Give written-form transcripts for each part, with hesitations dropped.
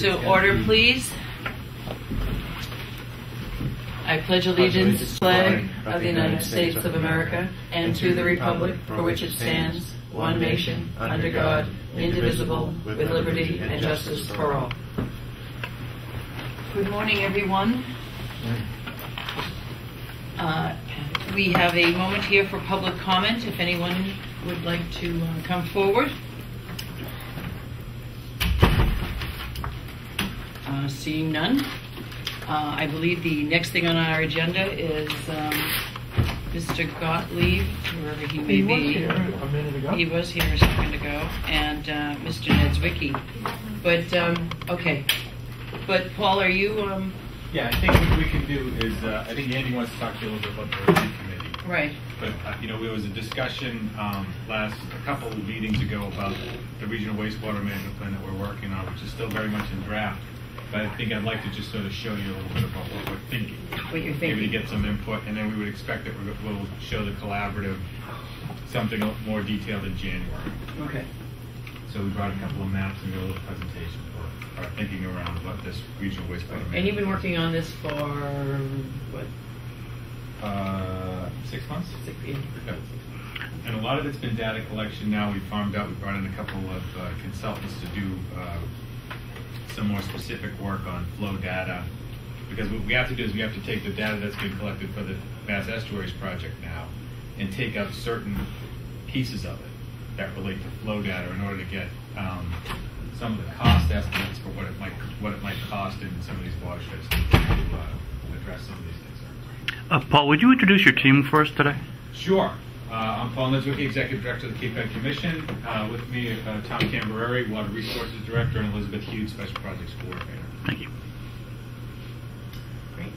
To order, please. I pledge allegiance to the flag of the United States of America and to the republic for which it stands, one nation, under God, indivisible, with liberty and justice for all. Good morning, everyone. We have a moment here for public comment, if anyone would like to come forward. Seeing none, I believe the next thing on our agenda is Mr. Gotlieb, wherever he may be. He was here a minute ago. He was here a second ago, and Mr. Niedzwiecki. But, okay. But, Paul, are you... Yeah, I think what we can do is, I think Andy wants to talk to you a little bit about the review committee. Right. But, there was a discussion a couple of meetings ago about the regional wastewater management plan that we're working on, which is still very much in draft. But I think I'd like to just sort of show you a little bit about what we're thinking. What you're thinking. Maybe to get some input, and then we would expect that we'll show the collaborative something more detailed in January. Okay. So we brought a couple of maps and a little presentation for our thinking around what this regional wastewater management. And you've been working on this for, what? 6 months? Yeah. Okay. And a lot of it's been data collection now. We farmed out, we brought in a couple of consultants to do some more specific work on flow data. Because what we have to do is we have to take the data that's been collected for the Mass Estuaries project now and take out certain pieces of it that relate to flow data in order to get some of the cost estimates for what it might cost in some of these watersheds to address some of these things. Paul, would you introduce your team for us today? Sure. I'm Paul Niedzwiecki, Executive Director of the Cape Cod Commission. With me, Tom Cambereri, Water Resources Director, and Elizabeth Hughes, Special Projects Coordinator. Thank you. Great.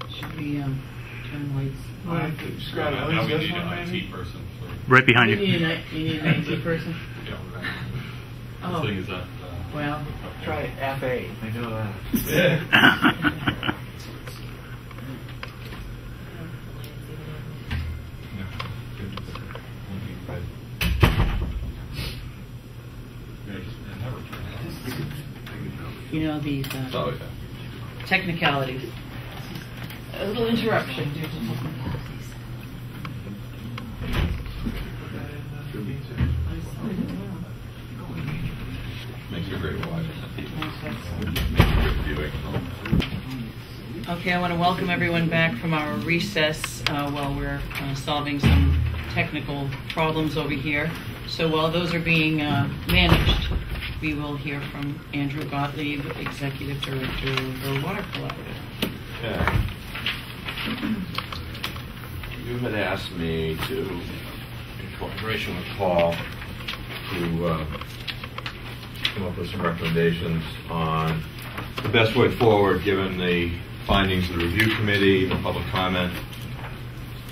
Should we turn lights? Now we need an IT person. Right behind you. You need an IT person? Yeah. Oh. Thing is that, well, Try FA. I know that. you know, these technicalities. A little interruption due to technicalities. makes you great watch. Okay, I want to welcome everyone back from our recess while we're solving some technical problems over here. So while those are being managed, we will hear from Andrew Gotlieb, Executive Director of the Water Collaborative. Yeah. You had asked me to, in cooperation with Paul, to come up with some recommendations on the best way forward given the findings of the review committee, the public comment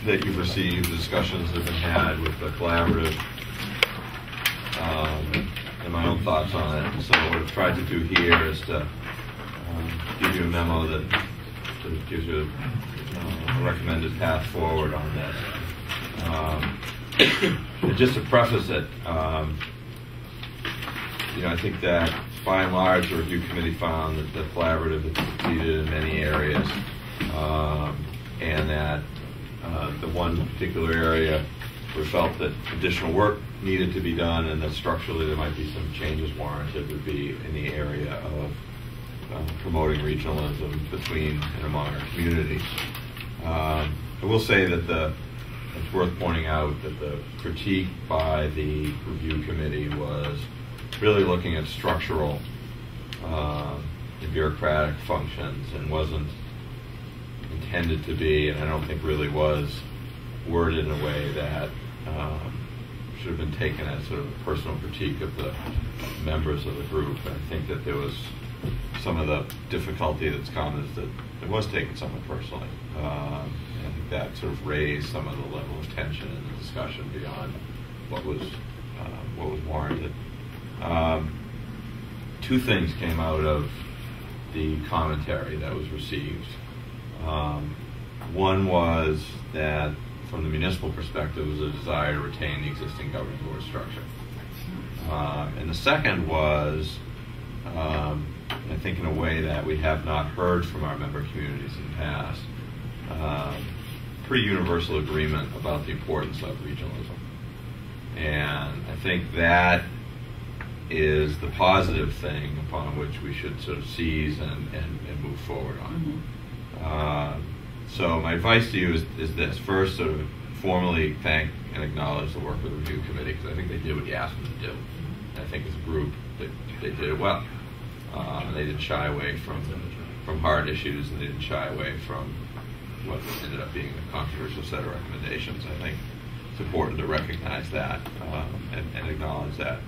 that you've received, the discussions that have been had with the collaborative, and my own thoughts on it. So what I've tried to do here is to give you a memo that sort of gives you a recommended path forward on this. And just to preface it, I think that by and large the review committee found that the collaborative had succeeded in many areas, and that the one particular area we felt that additional work needed to be done and that structurally there might be some changes warranted would be in the area of promoting regionalism between and among our communities. I will say that it's worth pointing out that the critique by the review committee was really looking at structural and bureaucratic functions and wasn't intended to be, and I don't think really was worded in a way that should have been taken as sort of a personal critique of the members of the group. And I think that there was some of the difficulty that's come is that it was taken somewhat personally. And I think that sort of raised some of the level of tension in the discussion beyond what was warranted. Two things came out of the commentary that was received. One was that from the municipal perspective was a desire to retain the existing governing board structure. And the second was I think in a way that we have not heard from our member communities in the past, pretty universal agreement about the importance of regionalism. And I think that is the positive thing upon which we should sort of seize and move forward on. So my advice to you is this. First, sort of formally thank and acknowledge the work of the review committee, because I think they did what you asked them to do. And I think as a group, they did it well. They didn't shy away from hard issues, and they didn't shy away from what ended up being a controversial set of recommendations. I think it's important to recognize that and acknowledge that.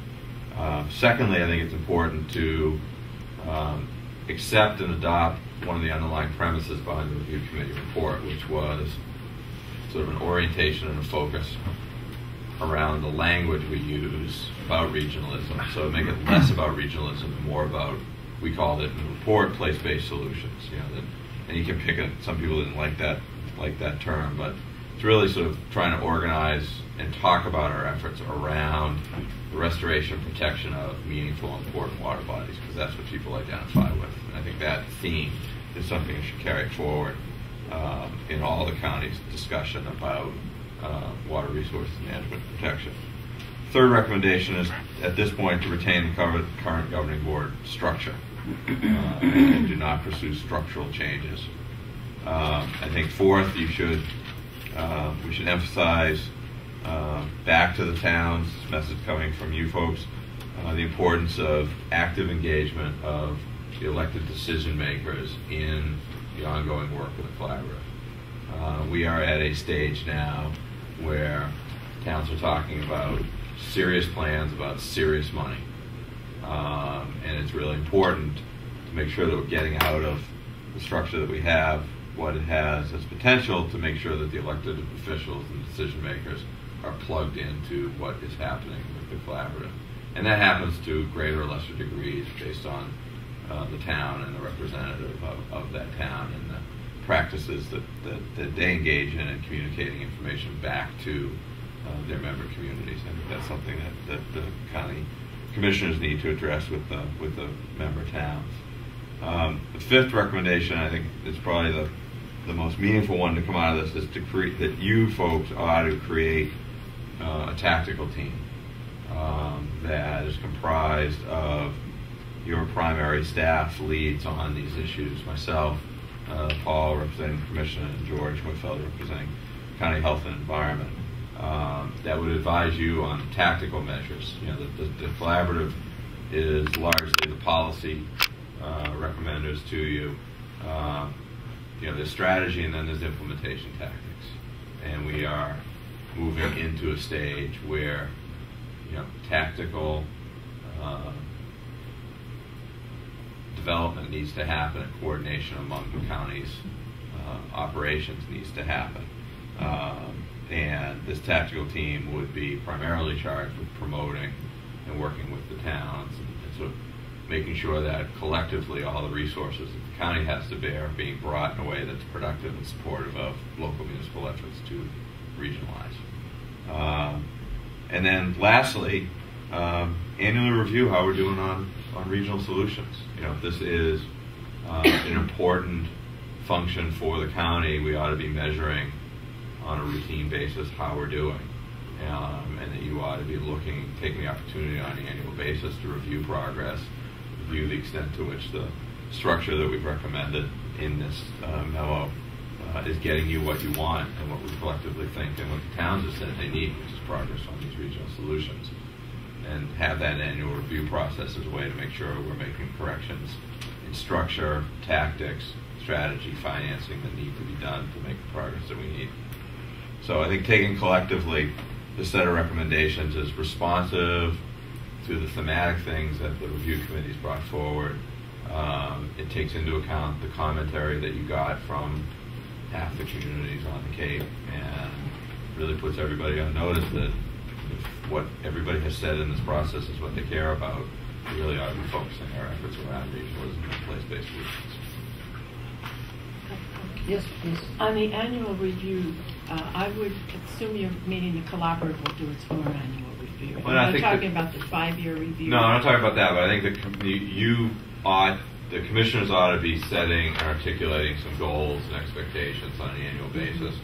Secondly, I think it's important to accept and adopt one of the underlying premises behind the review committee report, which was sort of an orientation and a focus around the language we use about regionalism. So make it less about regionalism and more about, we called it in the report, place-based solutions. You know, and you can pick it. Some people didn't like that term, but it's really sort of trying to organize and talk about our efforts around the restoration and protection of meaningful and important water bodies, because that's what people identify with. And I think that theme is something that should carry forward in all the counties' discussion about water resource management protection. Third recommendation is, at this point, to retain the current governing board structure and do not pursue structural changes. I think fourth, we should emphasize back to the towns, this message coming from you folks, the importance of active engagement of the elected decision makers in the ongoing work of the collaborative. We are at a stage now where towns are talking about serious plans, about serious money. And it's really important to make sure that we're getting out of the structure that we have, what it has as potential, to make sure that the elected officials and decision makers are plugged into what is happening with the collaborative. And that happens to greater or lesser degrees based on the town and the representative of that town and the practices that they engage in communicating information back to their member communities. I think that's something that the county commissioners need to address with the member towns. The fifth recommendation, I think, is probably the most meaningful one to come out of this, is to create, that you folks ought to create a tactical team that is comprised of your primary staff leads on these issues, myself, Paul representing the commission, and George Whitfeld representing county health and environment, that would advise you on tactical measures. You know, the collaborative is largely the policy recommenders to you. You know, there's strategy and then there's implementation tactics. And we are moving into a stage where, you know, tactical development needs to happen, and coordination among the county's operations needs to happen. And this tactical team would be primarily charged with promoting and working with the towns and sort of making sure that collectively all the resources that the county has to bear are being brought in a way that's productive and supportive of local municipal efforts to regionalize. And then lastly, annually review how we're doing on regional solutions. You know, if this is an important function for the county, we ought to be measuring on a routine basis how we're doing. And that you ought to be taking the opportunity on an annual basis to review progress, review the extent to which the structure that we've recommended in this memo is getting you what you want and what we collectively think and what the towns have said they need, which is progress on these regional solutions. And have that annual review process as a way to make sure we're making corrections in structure, tactics, strategy, financing that need to be done to make the progress that we need. So I think taking collectively this set of recommendations is responsive to the thematic things that the review committee's brought forward. It takes into account the commentary that you got from half the communities on the Cape and really puts everybody on notice that if what everybody has said in this process is what they care about, we really ought to be focusing our efforts around regionalism and place-based solutions. Yes, please. On the annual review, I would assume you're meaning the collaborative will do its own annual review. Well, I'm not talking about the 5-year review. No, I'm not talking about that, but I think that you ought, the commissioners ought to be setting and articulating some goals and expectations on an annual basis,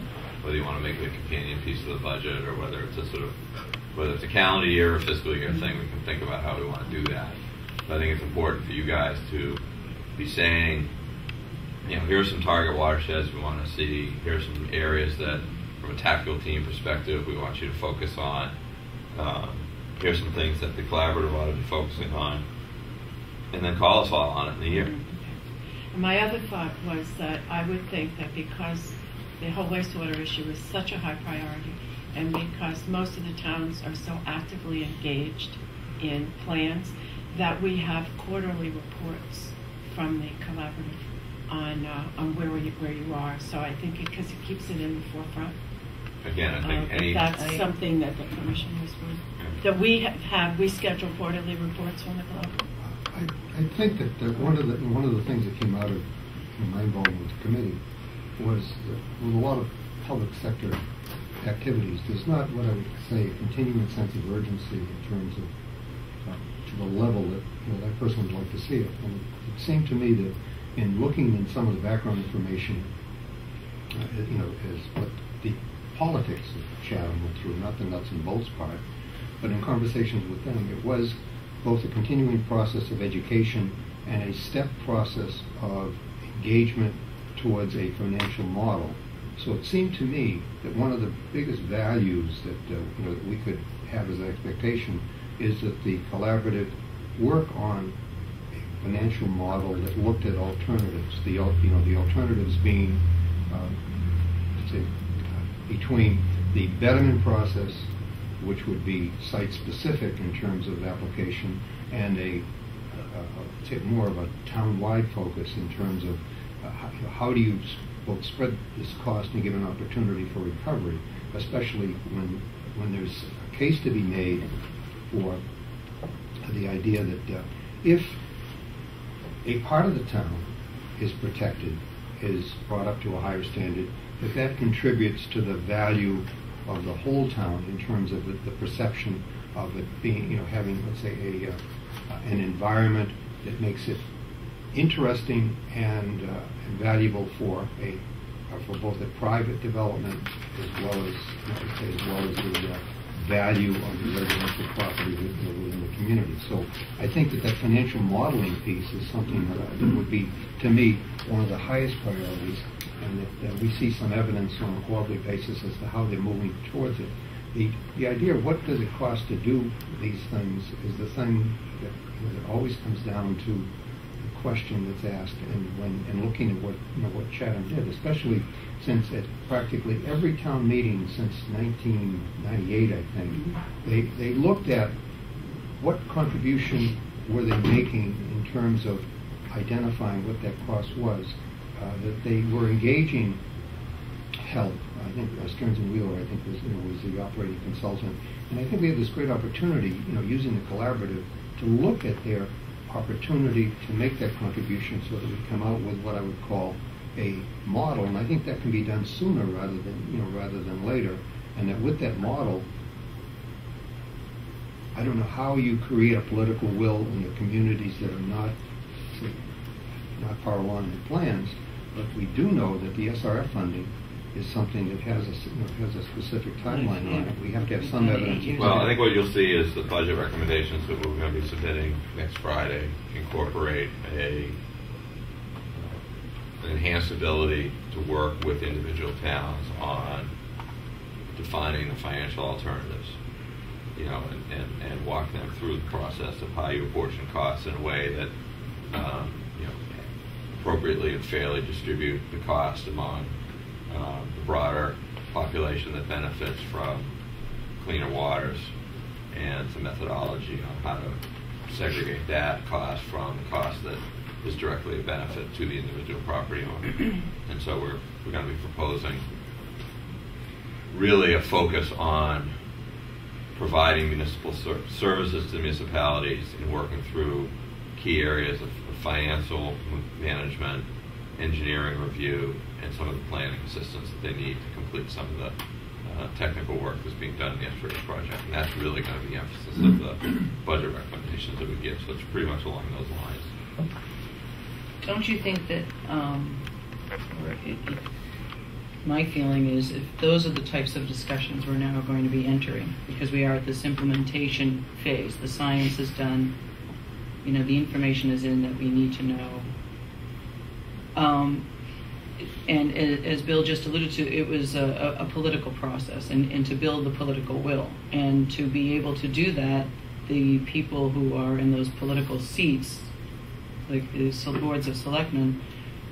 whether you want to make it a companion piece of the budget or whether it's whether it's a calendar year or fiscal year thing. We can think about how we want to do that. But I think it's important for you guys to be saying, here are some target watersheds we want to see. Here are some areas that, from a tactical team perspective, we want you to focus on. Here are some things that the collaborative ought to be focusing on. And then call us all on it in the year. And my other thought was that I would think that because the whole wastewater issue is such a high priority, and because most of the towns are so actively engaged in plans, that we have quarterly reports from the collaborative on where you are. So I think because it keeps it in the forefront. Again, I think that's something that the commissioners would, that we schedule quarterly reports from the collaborative. I think that one of the things that came out of my involvement with the committee was that with a lot of public sector activities, there's not what I would say a continuing sense of urgency in terms of to the level that I personally would like to see it. And it seemed to me that in looking in some of the background information, as what the politics of Chatham went through, not the nuts and bolts part, but in conversations with them, it was both a continuing process of education and a step process of engagement towards a financial model. So it seemed to me that one of the biggest values that we could have as an expectation is that the collaborative work on a financial model that looked at alternatives. The alternatives being between the betterment process, which would be site-specific in terms of application, and more of a town-wide focus in terms of how do you both spread this cost and give an opportunity for recovery, especially when there's a case to be made for the idea that if a part of the town is protected, is brought up to a higher standard, that contributes to the value of the whole town in terms of the perception of it being, having, let's say, an environment that makes it interesting and valuable for both a private development as well as the value of the residential property within the community. So I think that financial modeling piece is something that would be, to me, one of the highest priorities, and that we see some evidence on a quarterly basis as to how they're moving towards it. The idea of what does it cost to do these things is the thing that always comes down to the question that's asked, and looking at what Chatham did, especially since at practically every town meeting since 1998, I think, they looked at what contribution were they making in terms of identifying what that cost was. That they were engaging help. I think Stearns and Wheeler, I think, was the operating consultant, and I think we have this great opportunity, using the collaborative, to look at their opportunity to make that contribution, so that we come out with what I would call a model. And I think that can be done sooner rather than later. And that with that model, I don't know how you create a political will in the communities that are not far along in plans. But we do know that the SRF funding is something that has a specific timeline on it. We have to have some evidence. Well, I think what you'll see is the budget recommendations that we're going to be submitting next Friday incorporate an enhanced ability to work with individual towns on defining the financial alternatives, and walk them through the process of how you apportion costs in a way that appropriately and fairly distribute the cost among the broader population that benefits from cleaner waters, and some methodology on how to segregate that cost from the cost that is directly a benefit to the individual property owner. And so we're going to be proposing really a focus on providing municipal services to municipalities and working through key areas of financial management, engineering review, and some of the planning assistance that they need to complete some of the technical work that's being done in the S3 project. And that's really going to be the emphasis of the budget recommendations that we give. So it's pretty much along those lines. don't you think that, my feeling is if those are the types of discussions we're now going to be entering, because we are at this implementation phase, the science is done, the information is in that we need to know. And as Bill just alluded to, it was a political process, and to build the political will. And to be able to do that, the people who are in those political seats, like the boards of selectmen,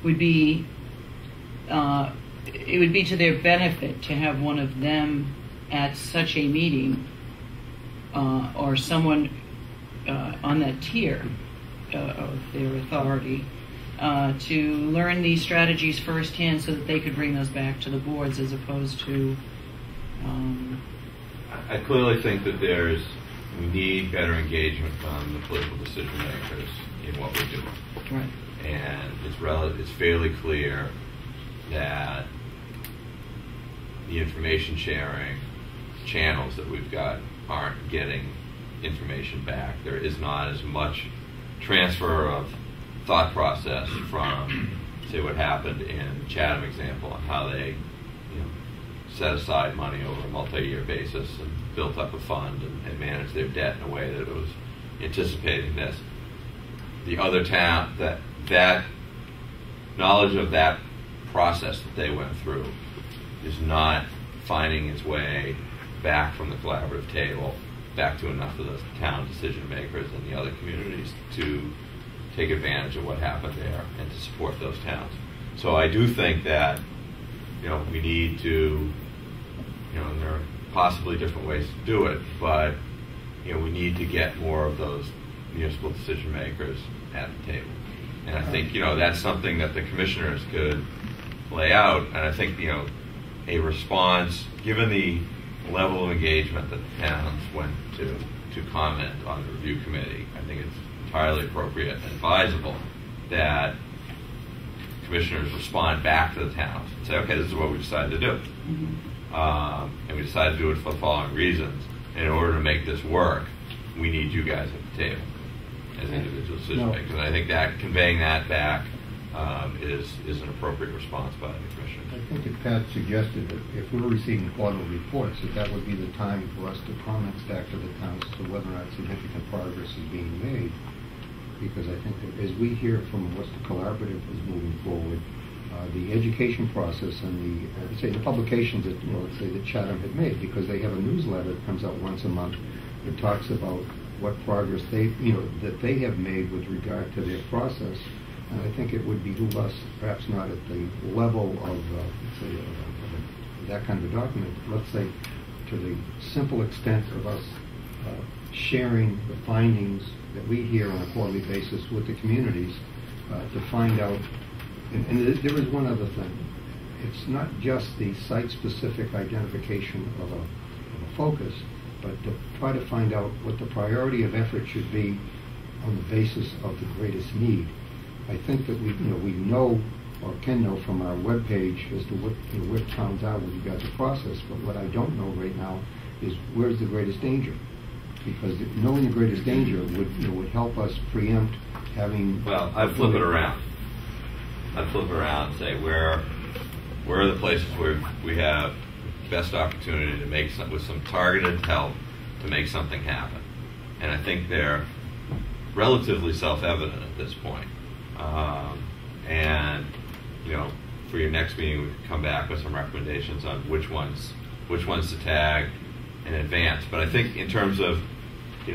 would be, it would be to their benefit to have one of them at such a meeting, or someone on that tier of their authority, to learn these strategies firsthand so that they could bring those back to the boards as opposed to... I clearly think that we need better engagement from the political decision makers in what we're doing. Right. And it's fairly clear that the information sharing channels that we've got aren't getting information back. There is not as much transfer of thought process from, say, what happened in the Chatham example and how they set aside money over a multi-year basis and built up a fund and managed their debt in a way that it was anticipating this. The other town, that knowledge of that process that they went through is not finding its way back from the collaborative table back to enough of the town decision makers and the other communities to take advantage of what happened there and to support those towns. So I do think that we need to, and there are possibly different ways to do it, but we need to get more of those municipal decision makers at the table. And I think that's something that the commissioners could lay out. And I think a response, given the level of engagement that the towns went to comment on the review committee, I think it's entirely appropriate and advisable that commissioners respond back to the towns and say, okay, this is what we decided to do. Mm-hmm. And we decided to do it for the following reasons. And in order to make this work, we need you guys at the table as individual decision makers. And I think that conveying that back is an appropriate response by the commissioner. I think that Pat suggested that if we're receiving quarterly reports, that would be the time for us to comment back to the towns as to whether or not significant progress is being made. Because I think that as we hear from what the collaborative is moving forward, the education process and the publications that let's say that Chatham had made, because they have a newsletter that comes out once a month that talks about what progress that they have made with regard to their process. And I think it would behoove us, perhaps not at the level of that kind of a document, let's say to the simple extent of us sharing the findings that we hear on a quarterly basis with the communities to find out. And there is one other thing. It's not just the site-specific identification of a focus, but to try to find out what the priority of effort should be on the basis of the greatest need. I think that we know or can know from our webpage as to what where towns are with regard to process. But what I don't know right now is where's the greatest danger, because knowing the greatest danger would help us preempt having. Well, I'd flip it around. I'd flip it around and say where are the places where we have best opportunity to make with some targeted help to make something happen, and I think they're relatively self-evident at this point. And for your next meeting, we can come back with some recommendations on which ones to tag in advance. But I think in terms of in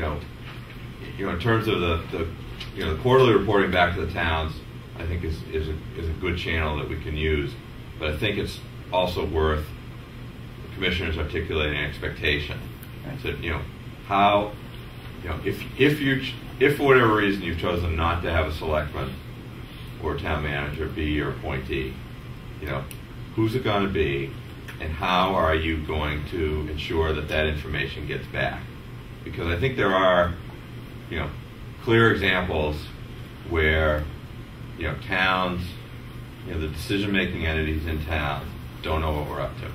terms of the quarterly reporting back to the towns, I think is a good channel that we can use. But I think it's also worth the commissioners articulating an expectation. So how if for whatever reason you've chosen not to have a selectman or town manager be your appointee, who's it going to be, and how are you going to ensure that information gets back? Because I think there are, clear examples where, towns, the decision-making entities in town don't know what we're up to,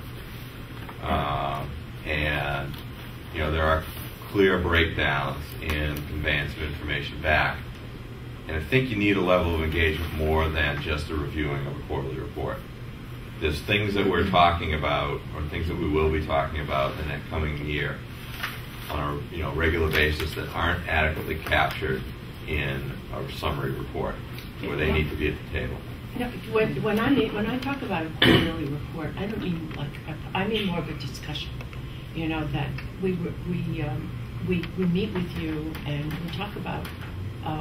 and there are clear breakdowns in conveyance of information back. And I think you need a level of engagement more than just a reviewing of a quarterly report. There's things that we're talking about, or things that we will be talking about in that coming year on a regular basis that aren't adequately captured in a summary report, where they need to be at the table. No, when I talk about a quarterly report, I don't mean I mean more of a discussion. That we meet with you and we talk about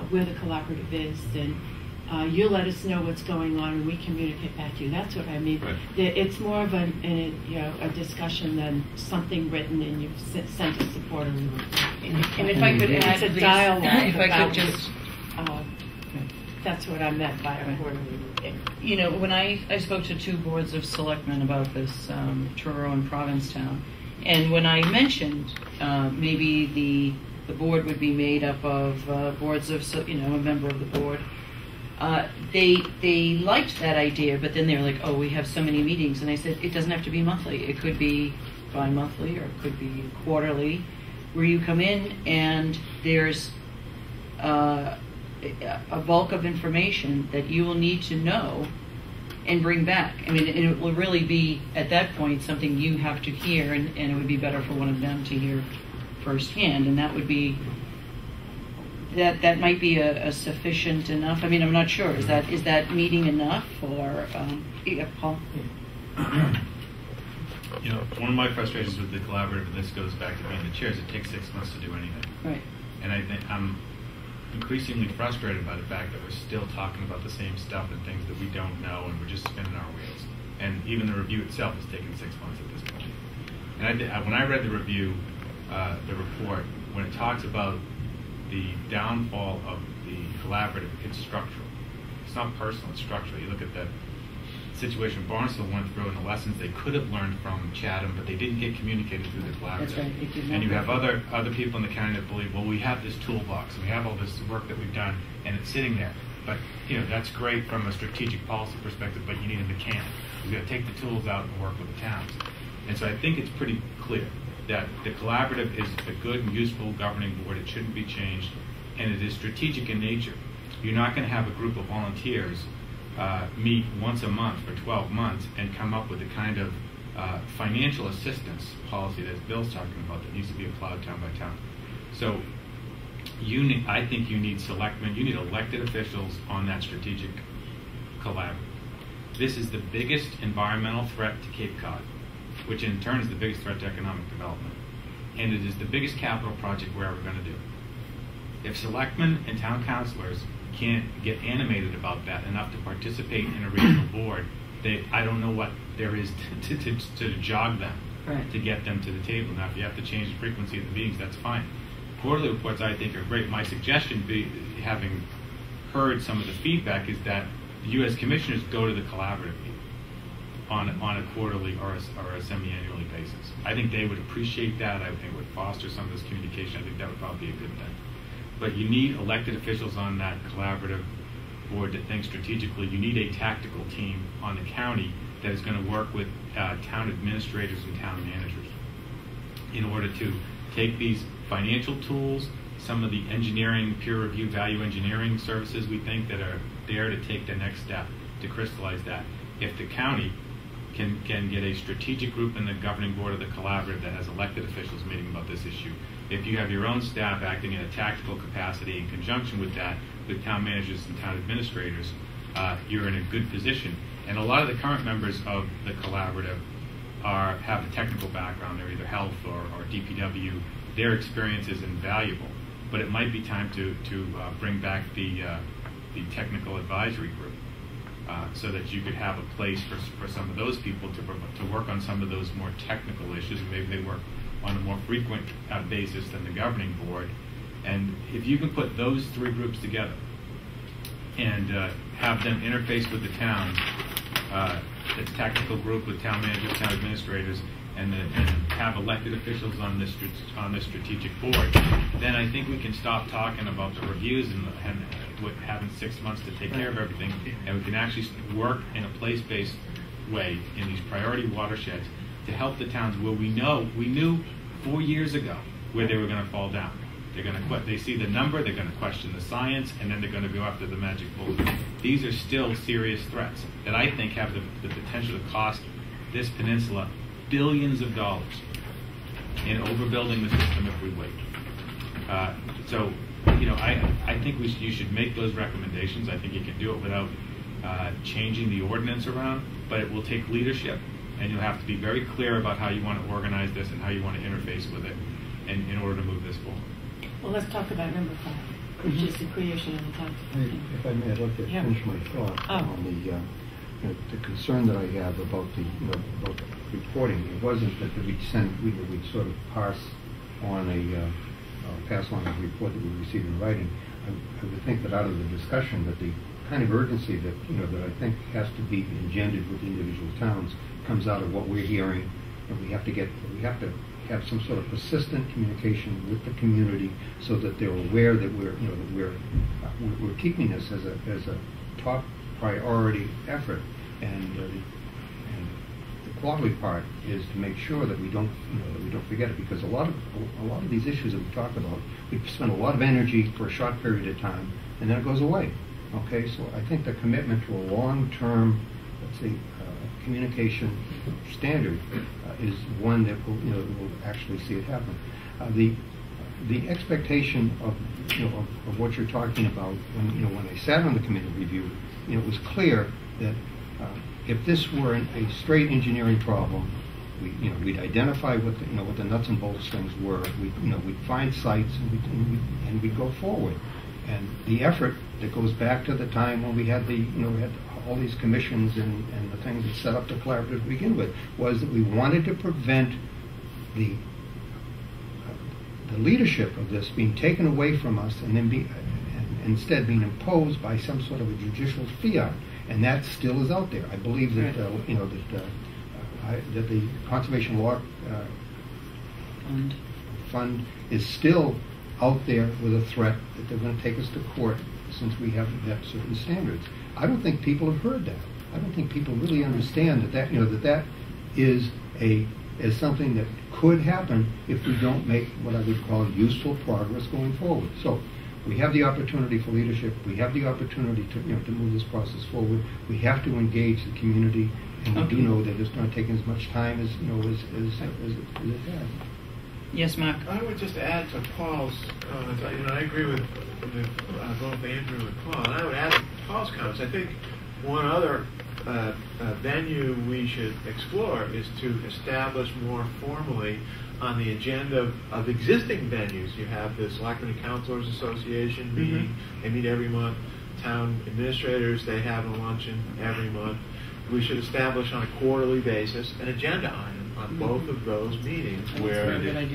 where the collaborative is, and you let us know what's going on and we communicate back to you. That's what I mean. Right. It's more of a discussion than something written and you've sent us a quarterly report. And if I could add, it's a dialogue. if I about could just, that's what I meant by a quarterly report. When I spoke to 2 boards of selectmen about this, Truro and Provincetown, and when I mentioned maybe the board would be made up of boards of, a member of the board, they liked that idea, but then they're like, oh, we have so many meetings. And I said, it doesn't have to be monthly. It could be bi-monthly or it could be quarterly, where you come in and there's a bulk of information that you will need to know and bring back. I mean, it will really be, at that point, something you have to hear, and it would be better for one of them to hear firsthand, and that would be, that might be a sufficient enough. I mean, I'm not sure. Is that meeting enough, or, Paul? One of my frustrations with the collaborative, and this goes back to being the chair, is it takes 6 months to do anything. Right. And I think I'm increasingly frustrated by the fact that we're still talking about the same stuff and things that we don't know, and we're just spinning our wheels. And even the review itself has taken 6 months at this point. And when I read the review, the report, when it talks about the downfall of the collaborative, it's structural. It's not personal, it's structural. You look at the situation Barnstable went through and the lessons they could have learned from Chatham, but they didn't get communicated through the collaborative. That's right. And you have other people in the county that believe, well, we have this toolbox and we have all this work that we've done and it's sitting there. But that's great from a strategic policy perspective, but you need a mechanic. You've got to take the tools out and work with the towns. And so I think it's pretty clear that the collaborative is a good and useful governing board. It shouldn't be changed, and it is strategic in nature. You're not going to have a group of volunteers meet once a month for 12 months and come up with the kind of financial assistance policy that Bill's talking about that needs to be applied town by town. So I think you need selectmen, you need elected officials on that strategic collaborative. This is the biggest environmental threat to Cape Cod, which in turn is the biggest threat to economic development. And it is the biggest capital project we're ever going to do. If selectmen and town councilors can't get animated about that enough to participate in a regional board, I don't know what there is to jog them, right, to get them to the table. Now, if you have to change the frequency of the meetings, that's fine. Quarterly reports, I think, are great. My suggestion, having heard some of the feedback, is that the U.S. commissioners go to the collaborative meeting on a quarterly or a semi-annually basis. I think they would appreciate that. I think it would foster some of this communication. I think that would probably be a good thing. But you need elected officials on that collaborative board that think strategically. You need a tactical team on the county that is going to work with town administrators and town managers in order to take these financial tools, some of the engineering, peer review, value engineering services we think that are there to take the next step to crystallize that. If the county can get a strategic group in the governing board of the collaborative that has elected officials meeting about this issue, if you have your own staff acting in a tactical capacity in conjunction with that, with town managers and town administrators, you're in a good position. And a lot of the current members of the collaborative have a technical background. They're either health or DPW. Their experience is invaluable. But it might be time to bring back the technical advisory group so that you could have a place for some of those people to work on some of those more technical issues. Maybe they work on a more frequent basis than the governing board. And if you can put those three groups together and have them interface with the towns, the technical group with town managers, town administrators, and have elected officials on this strategic board, then I think we can stop talking about the reviews and having 6 months to take care of everything, and we can actually work in a place-based way in these priority watersheds to help the towns where we knew 4 years ago where they were going to fall down. They see the number, they're going to question the science, and then they're going to go after the magic bullet. These are still serious threats that I think have the potential to cost this peninsula billions of dollars in overbuilding the system if we wait. So, I think you should make those recommendations. I think you can do it without changing the ordinance around, but it will take leadership, and you'll have to be very clear about how you want to organize this and how you want to interface with it in order to move this forward. Well, let's talk about number 5, which is the creation of the tactical team. If I may, I'd like to finish my thought on the concern that I have about about reporting. It wasn't that we'd sort of pass on a report that we received in writing. I would think that out of the discussion, that the kind of urgency that that I think has to be engendered with the individual towns comes out of what we're hearing, and we have to have some sort of persistent communication with the community so that they're aware that we're keeping this as a top priority effort, and the quality part is to make sure that we don't forget it, because a lot of these issues that we talk about, we spend a lot of energy for a short period of time and then it goes away. Okay, so I think the commitment to a long-term, let's say, communication standard is one that will actually see it happen. The expectation of what you're talking about when I sat on the committee review, it was clear that if this were a straight engineering problem, we'd identify what the nuts and bolts things were. We'd find sites and we'd go forward. And the effort that goes back to the time when we had we had all these commissions and the things that set up the collaborative to begin with, was that we wanted to prevent the leadership of this being taken away from us and then instead being imposed by some sort of a judicial fiat, and that still is out there. I believe that that the Conservation Law Fund is still out there with a threat that they're going to take us to court since we haven't met certain standards. I don't think people have heard that. I don't think people really understand that is something that could happen if we don't make what I would call useful progress going forward. So we have the opportunity for leadership. We have the opportunity to move this process forward. We have to engage the community, and we do know that it's going to take as much time as it has. Yes, Mark. I would just add to Paul's comments. I agree with both Andrew and Paul. And I would add to Paul's comments. I think one other venue we should explore is to establish more formally on the agenda of existing venues. You have the Selectmen and Councilors Association meeting. They meet every month. Town administrators, they have a luncheon every month. We should establish on a quarterly basis an agenda item on both of those meetings where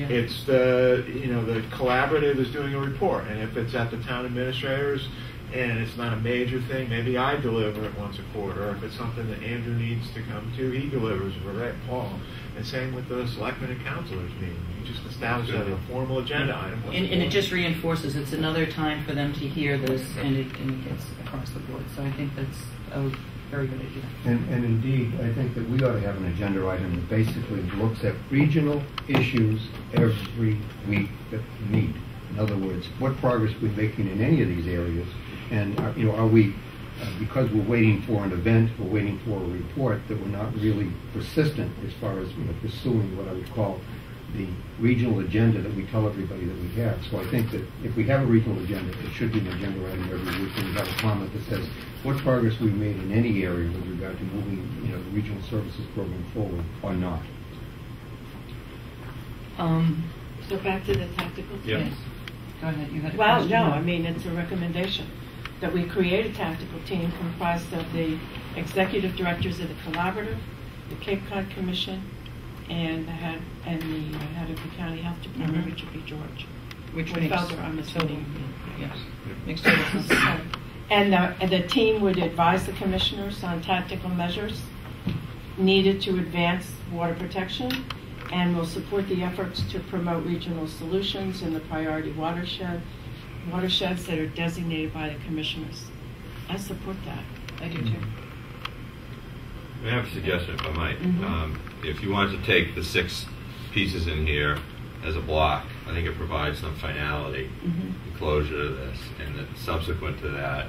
it's the collaborative is doing a report, and if it's at the town administrators and it's not a major thing, maybe I deliver it once a quarter, or if it's something that Andrew needs to come to, he delivers it, right, Paul. And same with the Selectmen and Councilors meeting. You just establish a formal agenda item. And it just reinforces, it's another time for them to hear this, and it gets across the board. So I think that's a very good idea. And indeed, I think that we ought to have an agenda item that basically looks at regional issues every week that we meet. In other words, what progress we're making in any of these areas, and are we, because we're waiting for an event, we're waiting for a report, that we're not really persistent as far as pursuing what I would call the regional agenda that we tell everybody that we have. So I think that if we have a regional agenda, it should be an agenda item every week, and we have a comment that says what progress we've made in any area with regard to moving the regional services program forward or not. So back to the tactical team. Yes. Go ahead. You had a Well, question? no, I mean, it's a recommendation that we create a tactical team comprised of the executive directors of the collaborative, the Cape Cod Commission, and the head of the county health department, Richard B. George. Which With makes Felder, I'm assuming. Yes. Makes total sense. And the team would advise the commissioners on tactical measures needed to advance water protection, and will support the efforts to promote regional solutions in the priority watersheds that are designated by the commissioners. I support that. I do too. I have a suggestion, if I might. If you wanted to take the 6 pieces in here as a block. I think it provides some finality Mhm. and closure to this, and that subsequent to that,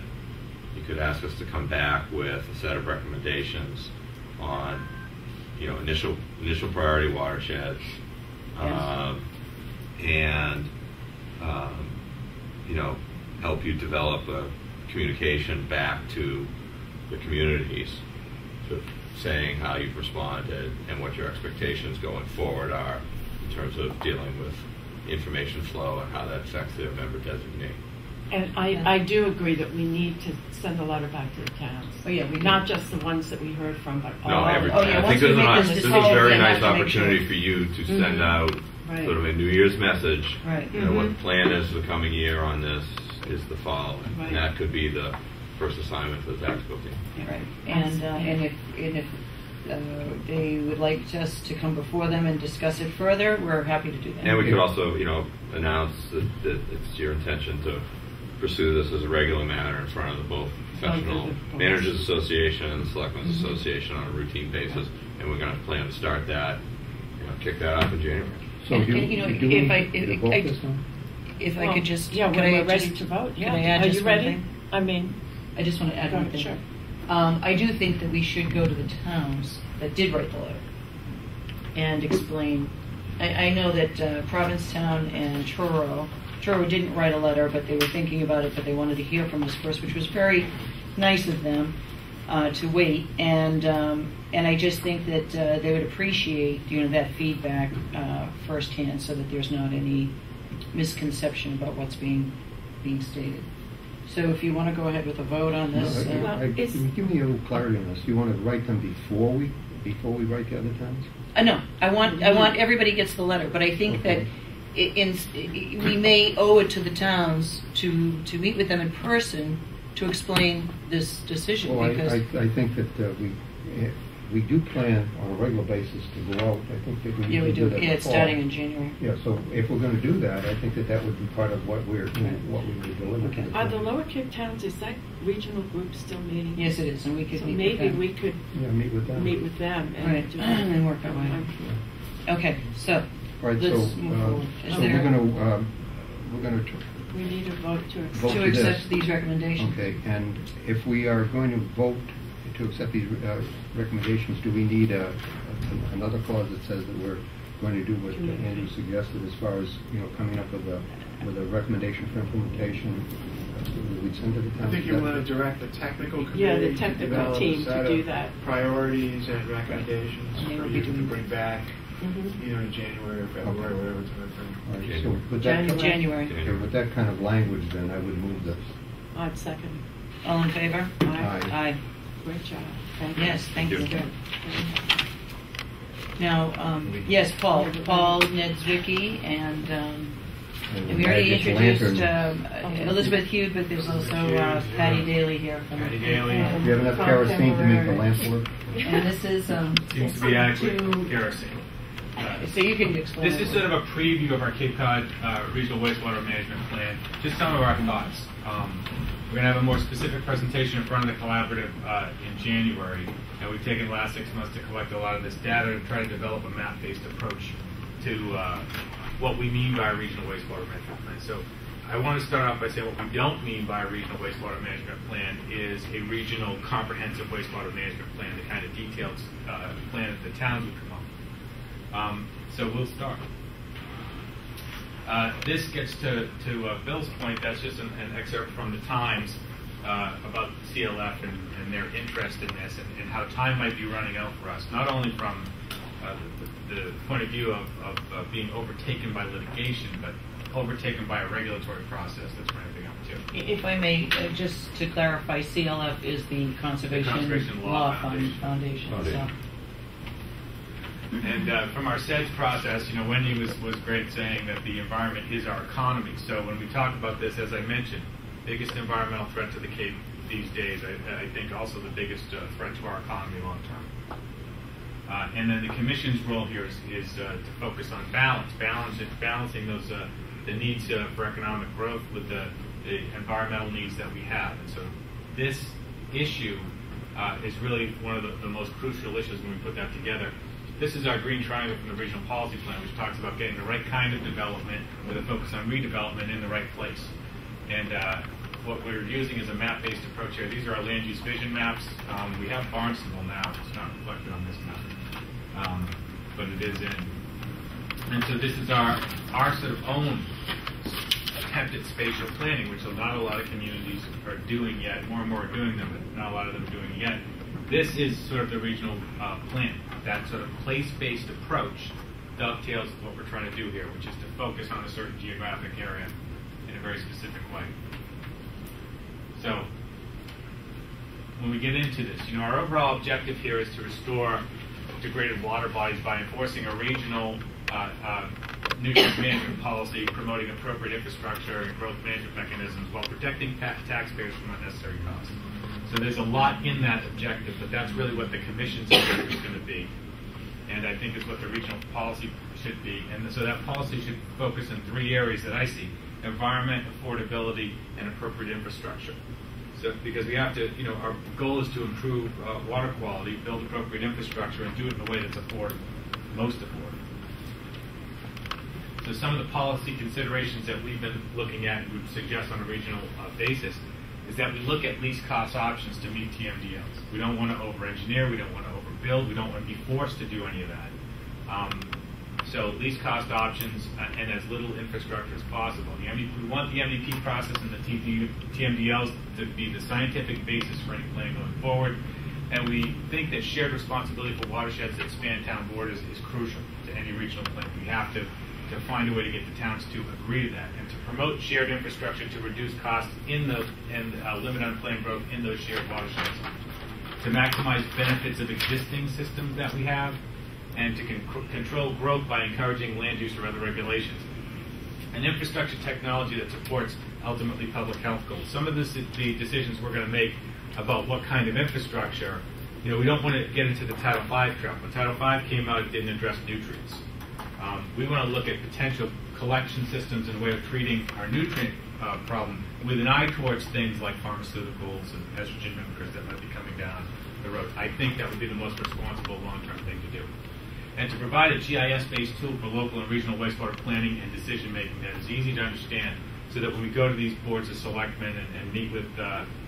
you could ask us to come back with a set of recommendations on, initial priority watersheds, and help you develop a communication back to the communities, sort of saying how you've responded and what your expectations going forward are in terms of dealing with information flow and how that affects the member designee. And I do agree that we need to send a letter back to the towns. Oh, yeah, we do. Not just the ones that we heard from, but all. No, every Oh, yeah, I once think we this make this is a decision, very we nice have to make opportunity sure. for you to send out Right. sort of a New Year's message. Right. What the plan is for the coming year on this is the following. Right. And that could be the first assignment for the tactical team. Right, and if they would like us to come before them and discuss it further, we're happy to do that. And we could also, announce that it's your intention to pursue this as a regular matter in front of the both professional managers association and the selectmen's association on a routine basis, and we're going to plan to start that, kick that off in January. So And, do you know, do we if I- need to vote this one? If I could just, Yeah, could when I we're ready just- to vote, yeah. Could I add Are just you one ready? thing? I mean, I just want to add go one ahead, thing. sure. I do think that we should go to the towns that did write the letter and explain. I know that Provincetown and Truro didn't write a letter, but they were thinking about it, but they wanted to hear from us first, which was very nice of them to wait. And I just think that they would appreciate that feedback firsthand, so that there's not any misconception about what's being stated. So if you want to go ahead with a vote on this. Give me a little clarity on this. Do you want to write them before we write the other towns? No, I want everybody gets the letter, but I think Okay. that we may owe it to the towns to meet with them in person to explain this decision. Well, because I think that we do plan on a regular basis to go out. I think that we yeah, we need to do. that in Yeah, the it's fall. starting in January. Yeah, so if we're going to do that, I think that would be part of what we would deliver to the are the town. Lower Cape towns, is that regional group still meeting? Yes, it is, and we could So meet maybe with them. we could Yeah, meet with them. meet with them and Right, do and then work our way. Okay. Okay, so All right, let's so move forward. Is so there- we're going to We need a vote to Vote to to accept this. these recommendations. Okay, and if we are going to vote to accept these recommendations, do we need another clause that says that we're going to do what Andrew suggested as far as, coming up with a recommendation for implementation that we'd send to the town? I think you want to direct the technical committee. Yeah, the to technical develop a team to set do of that. Priorities and recommendations And they for will be you to doing bring back, Mhm. in January or February, Okay. whatever time frame. All right, so with that, January. okay, with that kind of language, then I would move this. I'd second. All in favor? Aye. Aye. Great job. Thank you. Yes, thank you. Thank you. Now, yes, Paul Niedzwiecki, and we already Magic introduced lantern. Elizabeth Hughes, but there's also Patty Daly here. Patty Daly. Do you have enough kerosene to make the lamp work? And this is, Seems to be adequate kerosene. so you can explain. This is sort of a preview of our Cape Cod Regional Wastewater Management Plan, just some of our thoughts. We're going to have a more specific presentation in front of the collaborative in January, and we've taken the last 6 months to collect a lot of this data and try to develop a map-based approach to what we mean by a regional wastewater management plan. So I want to start off by saying what we don't mean by a regional wastewater management plan is a regional comprehensive wastewater management plan, the kind of detailed plan that the towns would come up with. So we'll start. This gets to Bill's point. That's just an excerpt from the Times about CLF and their interest in this and how time might be running out for us, not only from the point of view of being overtaken by litigation, but overtaken by a regulatory process that's ramping up too. If I may, just to clarify, CLF is the Conservation Law Foundation. So. And from our SEDS process, Wendy was great saying that the environment is our economy. So when we talk about this, as I mentioned, biggest environmental threat to the Cape these days, I think also the biggest threat to our economy long term. And then the Commission's role here is to focus on balancing those the needs for economic growth with the environmental needs that we have. And so this issue is really one of the most crucial issues when we put that together. this is our green triangle from the regional policy plan, which talks about getting the right kind of development with a focus on redevelopment in the right place. And what we're using is a map-based approach here. These are our land use vision maps. We have Barnstable now. It's not reflected on this map, but it is in. And so this is our sort of own attempt at spatial planning, which not a lot of communities are doing yet. More and more are doing them, but not a lot of them are doing it yet. This is sort of the regional plan. That sort of place-based approach dovetails with what we're trying to do here, which is to focus on a certain geographic area in a very specific way. So, when we get into this, our overall objective here is to restore degraded water bodies by enforcing a regional nutrient management policy, promoting appropriate infrastructure and growth management mechanisms while protecting taxpayers from unnecessary costs. So there's a lot in that objective, but that's really what the Commission's objective is going to be. And I think is what the regional policy should be. And so that policy should focus in 3 areas that I see: environment, affordability, and appropriate infrastructure. So because we have to, our goal is to improve water quality, build appropriate infrastructure, and do it in a way that's affordable, most affordable. So some of the policy considerations that we've been looking at and would suggest on a regional basis is that we look at least cost options to meet TMDLs. We don't want to over-engineer, we don't want to overbuild, we don't want to be forced to do any of that. So least cost options and as little infrastructure as possible. We want the MEP process and the TMDLs to be the scientific basis for any plan going forward. And we think that shared responsibility for watersheds that span town borders is crucial to any regional plan. We have to find a way to get the towns to agree to that and to promote shared infrastructure to reduce costs and limit unplanned growth in those shared watersheds, to maximize benefits of existing systems that we have, and to control growth by encouraging land use or other regulations. An infrastructure technology that supports ultimately public health goals. Some of the decisions we're going to make about what kind of infrastructure, we don't want to get into the Title V trap. When Title V came out, it didn't address nutrients. We want to look at potential collection systems and a way of treating our nutrient problem with an eye towards things like pharmaceuticals and estrogen mimickers that might be coming down the road. I think that would be the most responsible long-term thing to do. And to provide a GIS-based tool for local and regional wastewater planning and decision-making that is easy to understand, so that when we go to these boards of selectmen and meet with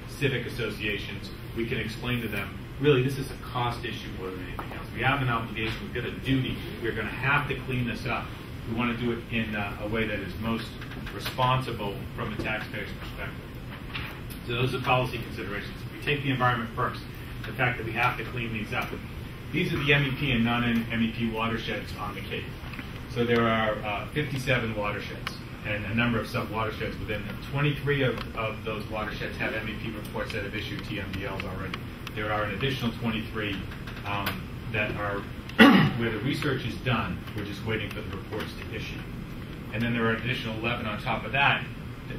civic associations, we can explain to them, really, this is a cost issue more than anything else. We have an obligation, we've got a duty, we're going to have to clean this up. We want to do it in a way that is most responsible from a taxpayer's perspective. So those are policy considerations. If we take the environment first, the fact that we have to clean these up. These are the MEP and non-MEP watersheds on the Cape. So there are 57 watersheds and a number of sub-watersheds within them. 23 of those watersheds have MEP reports that have issued TMDLs already. There are an additional 23 that are where the research is done. We're just waiting for the reports to issue. And then there are an additional 11 on top of that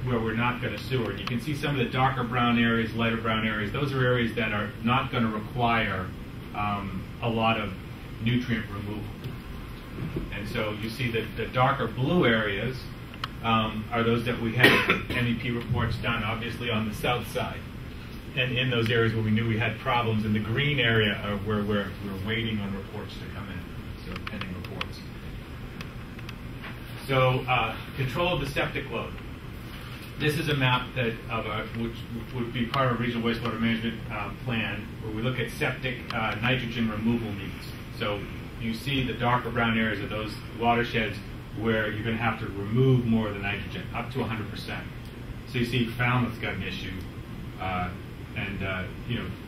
where we're not going to sewer. And you can see some of the darker brown areas, lighter brown areas. Those are areas that are not going to require a lot of nutrient removal. And so you see that the darker blue areas are those that we had MEP reports done, obviously, on the south side. And in those areas where we knew we had problems, in the green area are where we're waiting on reports to come in, so pending reports. So control of the septic load. This is a map that which would be part of a regional wastewater management plan, where we look at septic nitrogen removal needs. So you see the darker brown areas of those watersheds where you're going to have to remove more of the nitrogen, up to 100%. So you see Falmouth's got an issue, and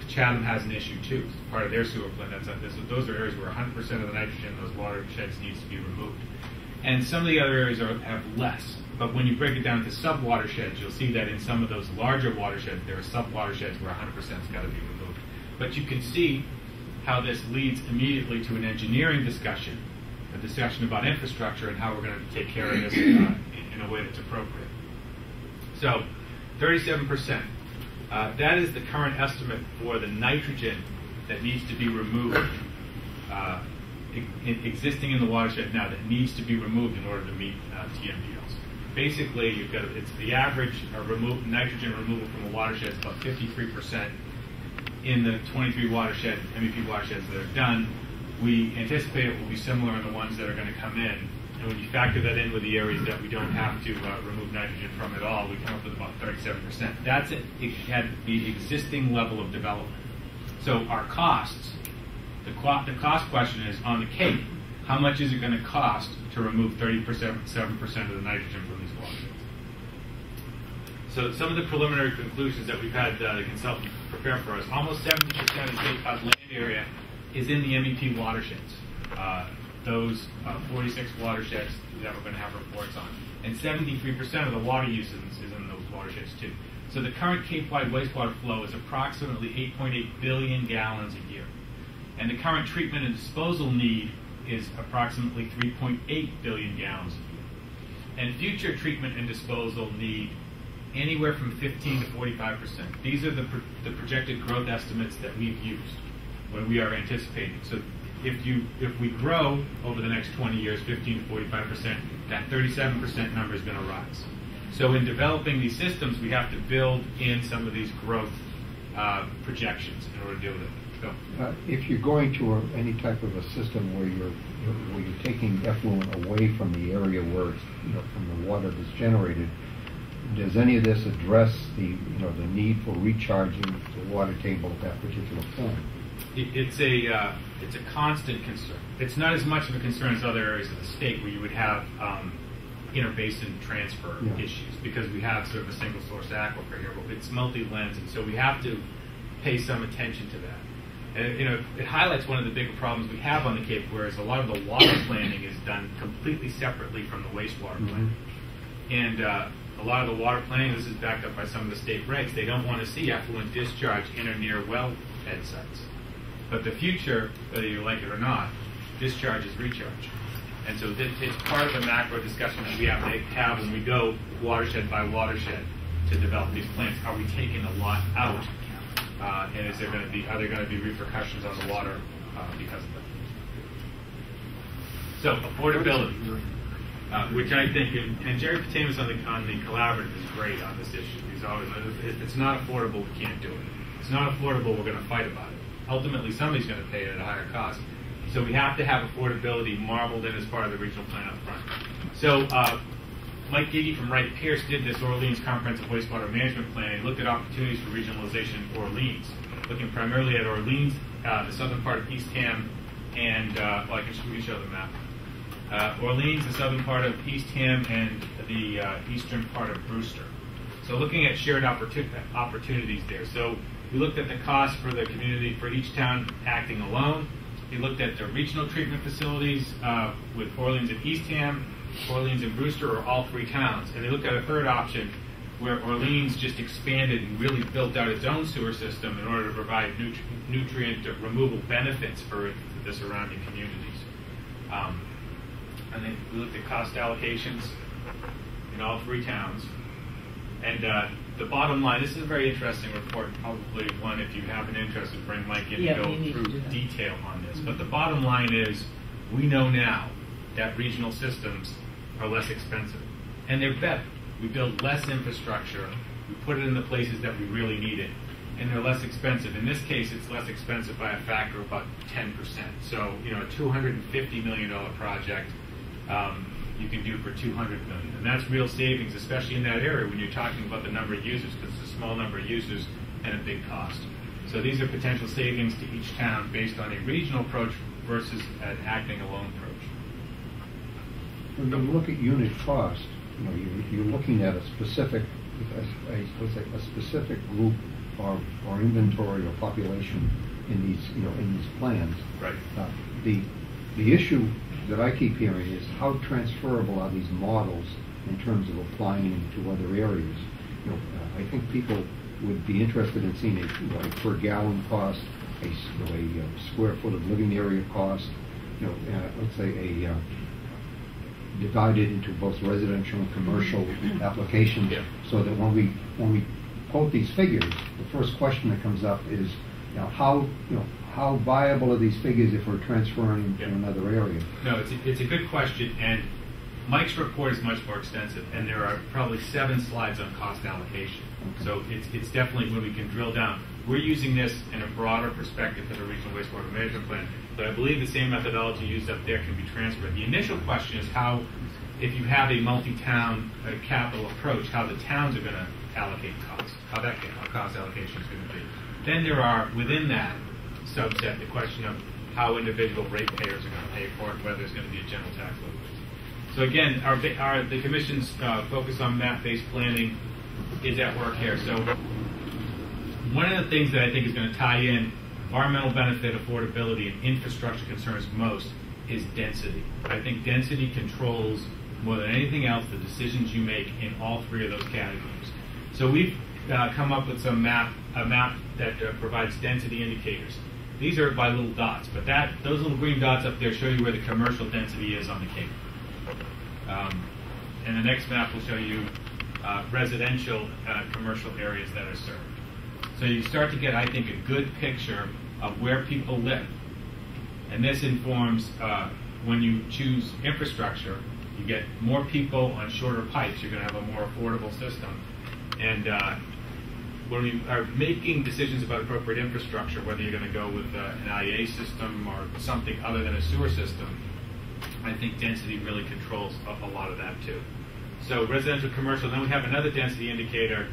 Chatham has an issue too. It's part of their sewer plan. Those are areas where 100% of the nitrogen in those watersheds needs to be removed. And some of the other areas have less. But when you break it down to sub-watersheds, you'll see that in some of those larger watersheds, there are sub-watersheds where 100% has got to be removed. But you can see how this leads immediately to an engineering discussion, a discussion about infrastructure and how we're going to take care of this in a way that's appropriate. So, 37%. That is the current estimate for the nitrogen that needs to be removed, existing in the watershed now, that needs to be removed in order to meet TMDLs. Basically, it's the average nitrogen removal from a watershed is about 53% in the 23 MEP watersheds that are done. we anticipate it will be similar in the ones that are going to come in. And when you factor that in with the areas that we don't have to remove nitrogen from at all, we come up with about 37%. That's it at the existing level of development. So our costs, the cost question is on the Cape, how much is it going to cost to remove 37% of the nitrogen from these watersheds? So some of the preliminary conclusions that we've had the consultant prepare for us, almost 70% of the Cape Cod land area is in the MEP watersheds. Those 46 watersheds that we're going to have reports on. And 73% of the water usage is in those watersheds too. So the current Cape-wide wastewater flow is approximately 8.8 billion gallons a year. And the current treatment and disposal need is approximately 3.8 billion gallons a year. And future treatment and disposal need anywhere from 15 to 45%. These are the projected growth estimates that we've used when we are anticipating. So if we grow over the next 20 years 15 to 45%, that 37% number is going to rise. So in developing these systems, we have to build in some of these growth projections in order to deal with it. Go. If you're going to any type of a system where you're taking effluent away from the area where it's, from the water that's generated, does any of this address the need for recharging the water table at that particular point? It's a constant concern. It's not as much of a concern as other areas of the state where you would have interbasin transfer issues, because we have sort of a single source aquifer here, but it's multi-lens, and so we have to pay some attention to that. And it highlights one of the bigger problems we have on the Cape, whereas a lot of the water planning is done completely separately from the wastewater planning. And a lot of the water planning, this is backed up by some of the state regs, they don't want to see effluent discharge in or near wellhead sites. But the future, whether you like it or not, discharge is recharge. And so it's part of the macro discussion that we have to have when we go watershed by watershed to develop these plans. Are we taking a lot out? And are there going to be repercussions on the water because of it? So affordability, which I think, and Jerry Patamus on the collaborative is great on this issue. He's always, if it's not affordable, we can't do it. If it's not affordable, we're going to fight about it. Ultimately, somebody's going to pay it at a higher cost. So we have to have affordability marbled in as part of the regional plan up front. So Mike Giggy from Wright Pierce did this Orleans Comprehensive Wastewater Management Plan. He looked at opportunities for regionalization in Orleans, looking primarily at Orleans, the southern part of East Ham, and we can show the map. Orleans, the southern part of East Ham, and the eastern part of Brewster. So looking at shared opportunities there. So we looked at the cost for the community for each town acting alone. We looked at the regional treatment facilities with Orleans and East Ham, Orleans and Brewster, or all three towns. And they looked at a third option where Orleans just expanded and really built out its own sewer system in order to provide nutrient removal benefits for the surrounding communities. And then we looked at cost allocations in all three towns. And the bottom line, this is a very interesting report, probably one if you have an interest to bring Mike in to go through detail on this. But the bottom line is, we know now that regional systems are less expensive. And they're better. We build less infrastructure, we put it in the places that we really need it, and they're less expensive. In this case, it's less expensive by a factor of about 10%. So, a $250 million project you can do for $200 million. And that's real savings, especially in that area when you're talking about the number of users, because it's a small number of users and a big cost. So these are potential savings to each town based on a regional approach versus an acting alone approach. When you look at unit cost, you're looking at a specific, a specific group or inventory or population in these plans. Right. The issue that I keep hearing is how transferable are these models in terms of applying them to other areas. I think people would be interested in seeing a per gallon cost, a square foot of living area cost. Let's say divided into both residential and commercial applications, so that when we quote these figures, the first question that comes up is, how viable are these figures if we're transferring to another area? No, it's a good question, and Mike's report is much more extensive, and there are probably 7 slides on cost allocation. Okay. So it's definitely when we can drill down. we're using this in a broader perspective for the regional wastewater management plan, but I believe the same methodology used up there can be transferred. The initial question is how, if you have a multi-town capital approach, how the towns are going to allocate costs, how that cost allocation is going to be. Then there are, within that subset, the question of how individual ratepayers are going to pay for it, and whether there's going to be a general tax levy. So again, the Commission's focus on map-based planning is at work here. So one of the things that I think is going to tie in environmental benefit, affordability, and infrastructure concerns most is density. I think density controls, more than anything else, the decisions you make in all three of those categories. So we've come up with a map that provides density indicators. These are by little dots, but those little green dots up there show you where the commercial density is on the Cape. And the next map will show you residential commercial areas that are served. So you start to get, I think, a good picture of where people live. And this informs, when you choose infrastructure, you get more people on shorter pipes. You're going to have a more affordable system. And when we are making decisions about appropriate infrastructure, whether you're going to go with an IA system or something other than a sewer system, I think density really controls a lot of that too. So residential, commercial. Then we have another density indicator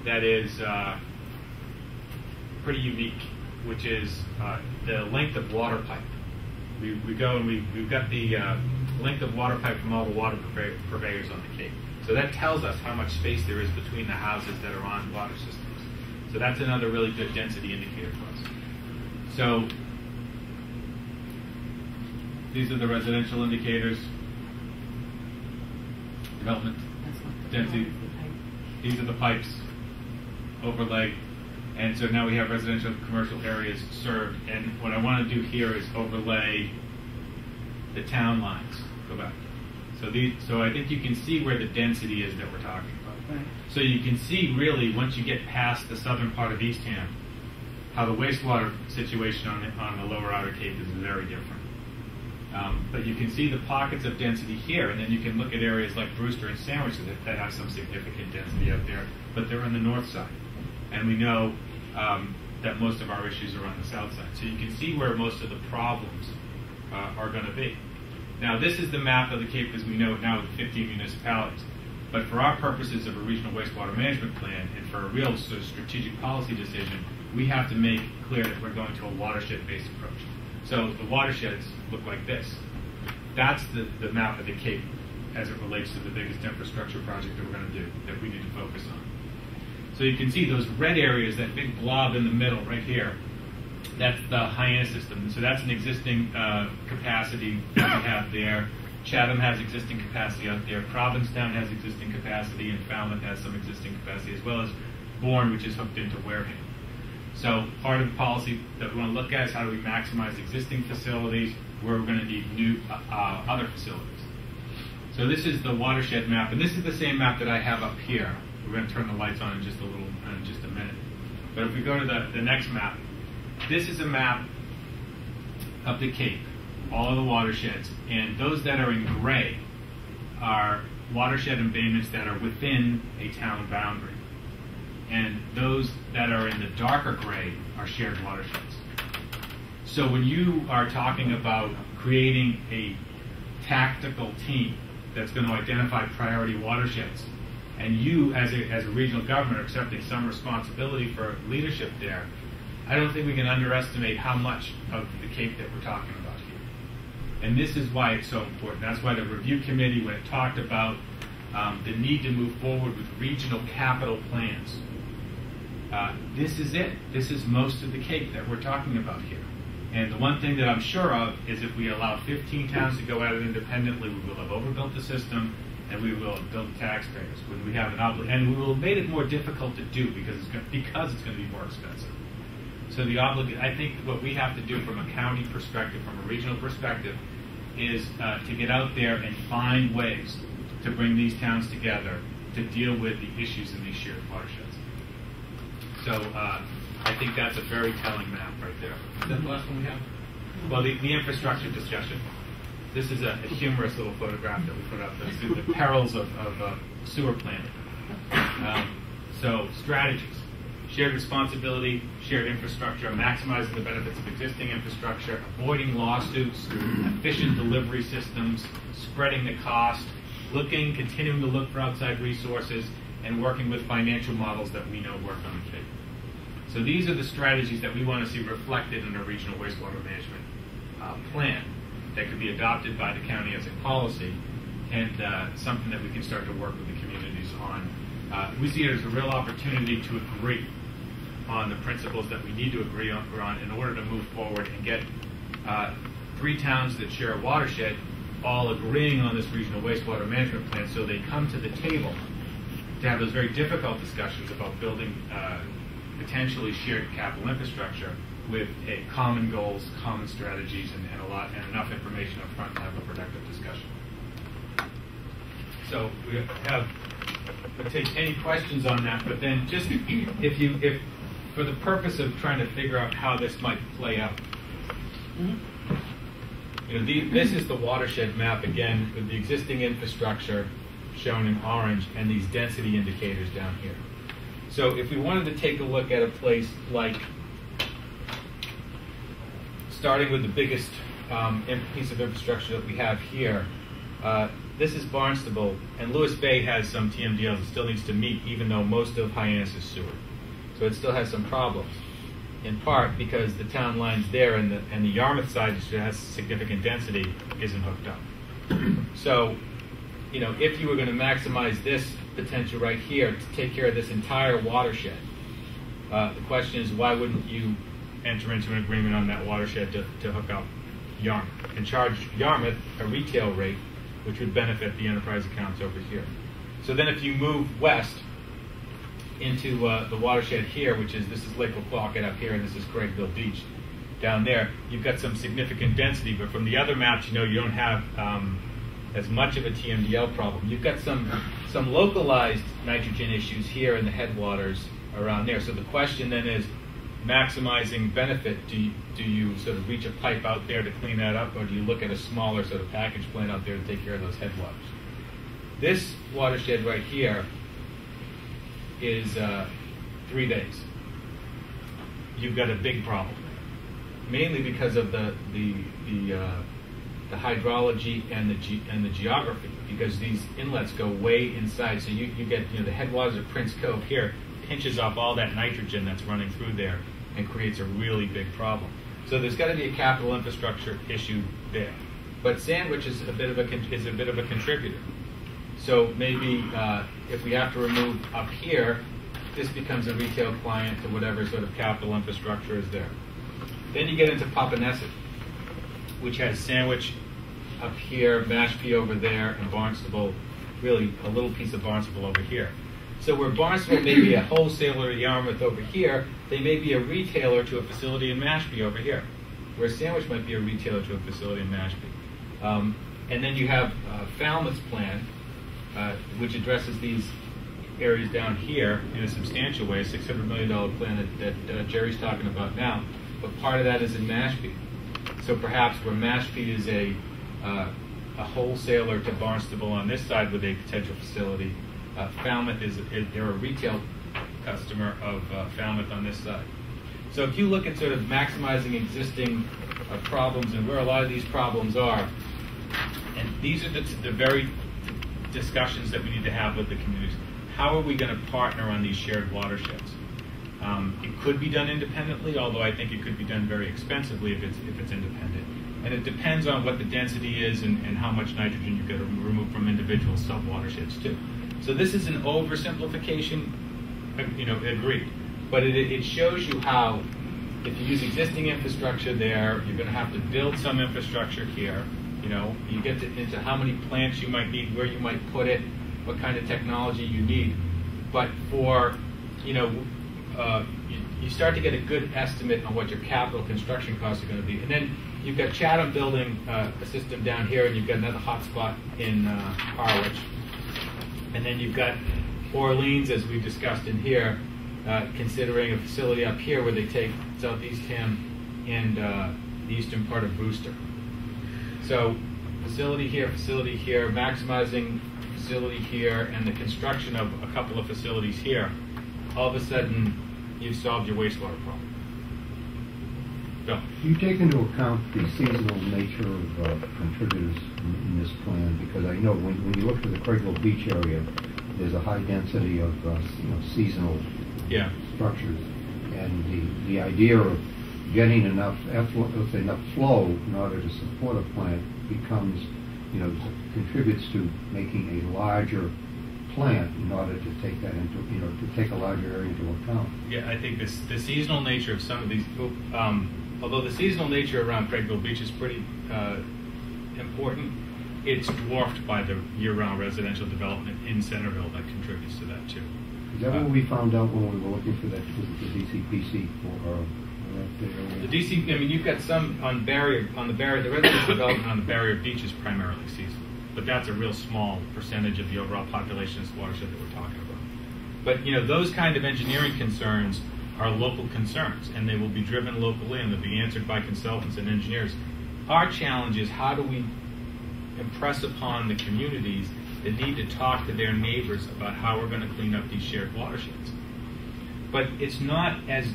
that is pretty unique, which is the length of water pipe. We go and we've got the length of water pipe from all the water purveyors on the Cape. So that tells us how much space there is between the houses that are on water systems. So that's another really good density indicator for us. So these are the residential indicators. Development, density. These are the pipes, overlay. And so now we have residential and commercial areas served. And what I want to do here is overlay the town lines. Go back. So I think you can see where the density is that we're talking about. Right. So you can see really, once you get past the southern part of Eastham, how the wastewater situation on the lower outer Cape is very different. But you can see the pockets of density here, and then you can look at areas like Brewster and Sandwich that have some significant density out there, but they're on the north side. And we know that most of our issues are on the south side. So you can see where most of the problems are going to be. Now, this is the map of the Cape as we know it now with 15 municipalities. But for our purposes of a regional wastewater management plan and for a real sort of strategic policy decision, we have to make clear that we're going to a watershed-based approach. So the watersheds look like this. That's the map of the Cape as it relates to the biggest infrastructure project that we're going to do, that we need to focus on. So you can see those red areas, that big blob in the middle right here, that's the Hyannis system. So that's an existing capacity that we have there. Chatham has existing capacity out there. Provincetown has existing capacity, and Falmouth has some existing capacity, as well as Bourne, which is hooked into Wareham. So part of the policy that we want to look at is how do we maximize existing facilities where we're going to need new other facilities. So this is the watershed map, and this is the same map that I have up here. We're going to turn the lights on in just a minute. But if we go to the next map, this is a map of the Cape, all of the watersheds, and those that are in gray are watershed embayments that are within a town boundary. And those that are in the darker gray are shared watersheds. So when you are talking about creating a tactical team that's going to identify priority watersheds, and you as a regional government are accepting some responsibility for leadership there, I don't think we can underestimate how much of the Cape that we're talking about here. And this is why it's so important. That's why the review committee, when it talked about the need to move forward with regional capital plans, this is it. This is most of the Cape that we're talking about here. And the one thing that I'm sure of is if we allow 15 towns to go at it independently, we will have overbuilt the system, and we will have built taxpayers. When we have an and we will have made it more difficult to do because it's going to be more expensive. So I think what we have to do from a county perspective, from a regional perspective, is to get out there and find ways to bring these towns together to deal with the issues in these shared watersheds. So I think that's a very telling map right there. Is that the last one we have? Well, the infrastructure discussion. This is a humorous little photograph that we put up that's the perils of sewer planning. So strategies. shared responsibility, shared infrastructure, maximizing the benefits of existing infrastructure, avoiding lawsuits, efficient delivery systems, spreading the cost, continuing to look for outside resources, and working with financial models that we know work on the table. So these are the strategies that we want to see reflected in a regional wastewater management plan that could be adopted by the county as a policy, and something that we can start to work with the communities on. We see it as a real opportunity to agree on the principles that we need to agree on in order to move forward and get 3 towns that share a watershed all agreeing on this regional wastewater management plan, so they come to the table to have those very difficult discussions about building potentially shared capital infrastructure with common goals, common strategies, and enough information up front to have a productive discussion. So we'll take any questions on that, but then just if for the purpose of trying to figure out how this might play out. This is the watershed map again, with the existing infrastructure shown in orange and these density indicators down here. So if we wanted to take a look at a place like, starting with the biggest piece of infrastructure that we have here, this is Barnstable, and Lewis Bay has some TMDLs it still needs to meet, even though most of Hyannis is sewer. So it still has some problems, in part because the town lines there and the Yarmouth side, which has significant density, isn't hooked up. So, if you were going to maximize this potential right here to take care of this entire watershed, the question is, why wouldn't you enter into an agreement on that watershed to hook up Yarmouth and charge Yarmouth a retail rate, which would benefit the enterprise accounts over here? So then if you move west into the watershed here, this is Lake Wequawket up here, and this is Craigville Beach down there, you've got some significant density, but from the other maps, you don't have as much of a TMDL problem. You've got some localized nitrogen issues here in the headwaters around there. So the question then is, maximizing benefit, do you sort of reach a pipe out there to clean that up, or do you look at a smaller sort of package plant out there to take care of those headwaters? This watershed right here is 3 days. You've got a big problem, mainly because of the hydrology and the geography, because these inlets go way inside. So you get the headwaters of Prince Cove here pinches off all that nitrogen that's running through there and creates a really big problem. So there's got to be a capital infrastructure issue there. But Sandwich is a bit of a contributor. So maybe if we have to remove up here, this becomes a retail client to whatever sort of capital infrastructure is there. Then you get into Papaneset, which has Sandwich up here, Mashpee over there, and Barnstable, really a little piece of Barnstable over here. So where Barnstable may be a wholesaler to Yarmouth over here, they may be a retailer to a facility in Mashpee over here, where Sandwich might be a retailer to a facility in Mashpee. And then you have Falmouth's plan, which addresses these areas down here in a substantial way, a $600 million plan that Jerry's talking about now, but part of that is in Mashpee. So perhaps where Mashpee is a wholesaler to Barnstable on this side with a potential facility, Falmouth they're a retail customer of Falmouth on this side. So if you look at sort of maximizing existing problems and where a lot of these problems are, and these are the very discussions that we need to have with the communities. How are we going to partner on these shared watersheds? It could be done independently, although I think it could be done very expensively if it's independent. And it depends on what the density is and how much nitrogen you've got to remove from individual sub-watersheds too. So this is an oversimplification, agreed. But it shows you how, if you use existing infrastructure there, you're going to have to build some infrastructure here. You get into how many plants you might need, where you might put it, what kind of technology you need. But for, you start to get a good estimate on what your capital construction costs are going to be. And then you've got Chatham building a system down here, and you've got another hotspot in Harwich. And then you've got Orleans, as we discussed in here, considering a facility up here where they take Southeast Ham and the eastern part of Brewster. So facility here, maximizing facility here, and the construction of a couple of facilities here. All of a sudden, you've solved your wastewater problem. Bill? Do you take into account the seasonal nature of contributors in this plan? Because I know when you look at the Craigville Beach area, there's a high density of seasonal structures, and the idea of getting enough flow in order to support a plant becomes, contributes to making a larger plant in order to take that into, to take a larger area into account. Yeah, I think the seasonal nature of some of these, although the seasonal nature around Craigville Beach is pretty important, it's dwarfed by the year-round residential development in Centerville that contributes to that too. Is that what we found out when we were looking for that, the DCPC for the DC? I mean, you've got some on the residential development on the barrier beach is primarily seasonal, but that's a real small percentage of the overall population of this watershed that we're talking about. But those kind of engineering concerns are local concerns, and they will be driven locally, and they'll be answered by consultants and engineers. Our challenge is how do we impress upon the communities the need to talk to their neighbors about how we're going to clean up these shared watersheds. But it's not as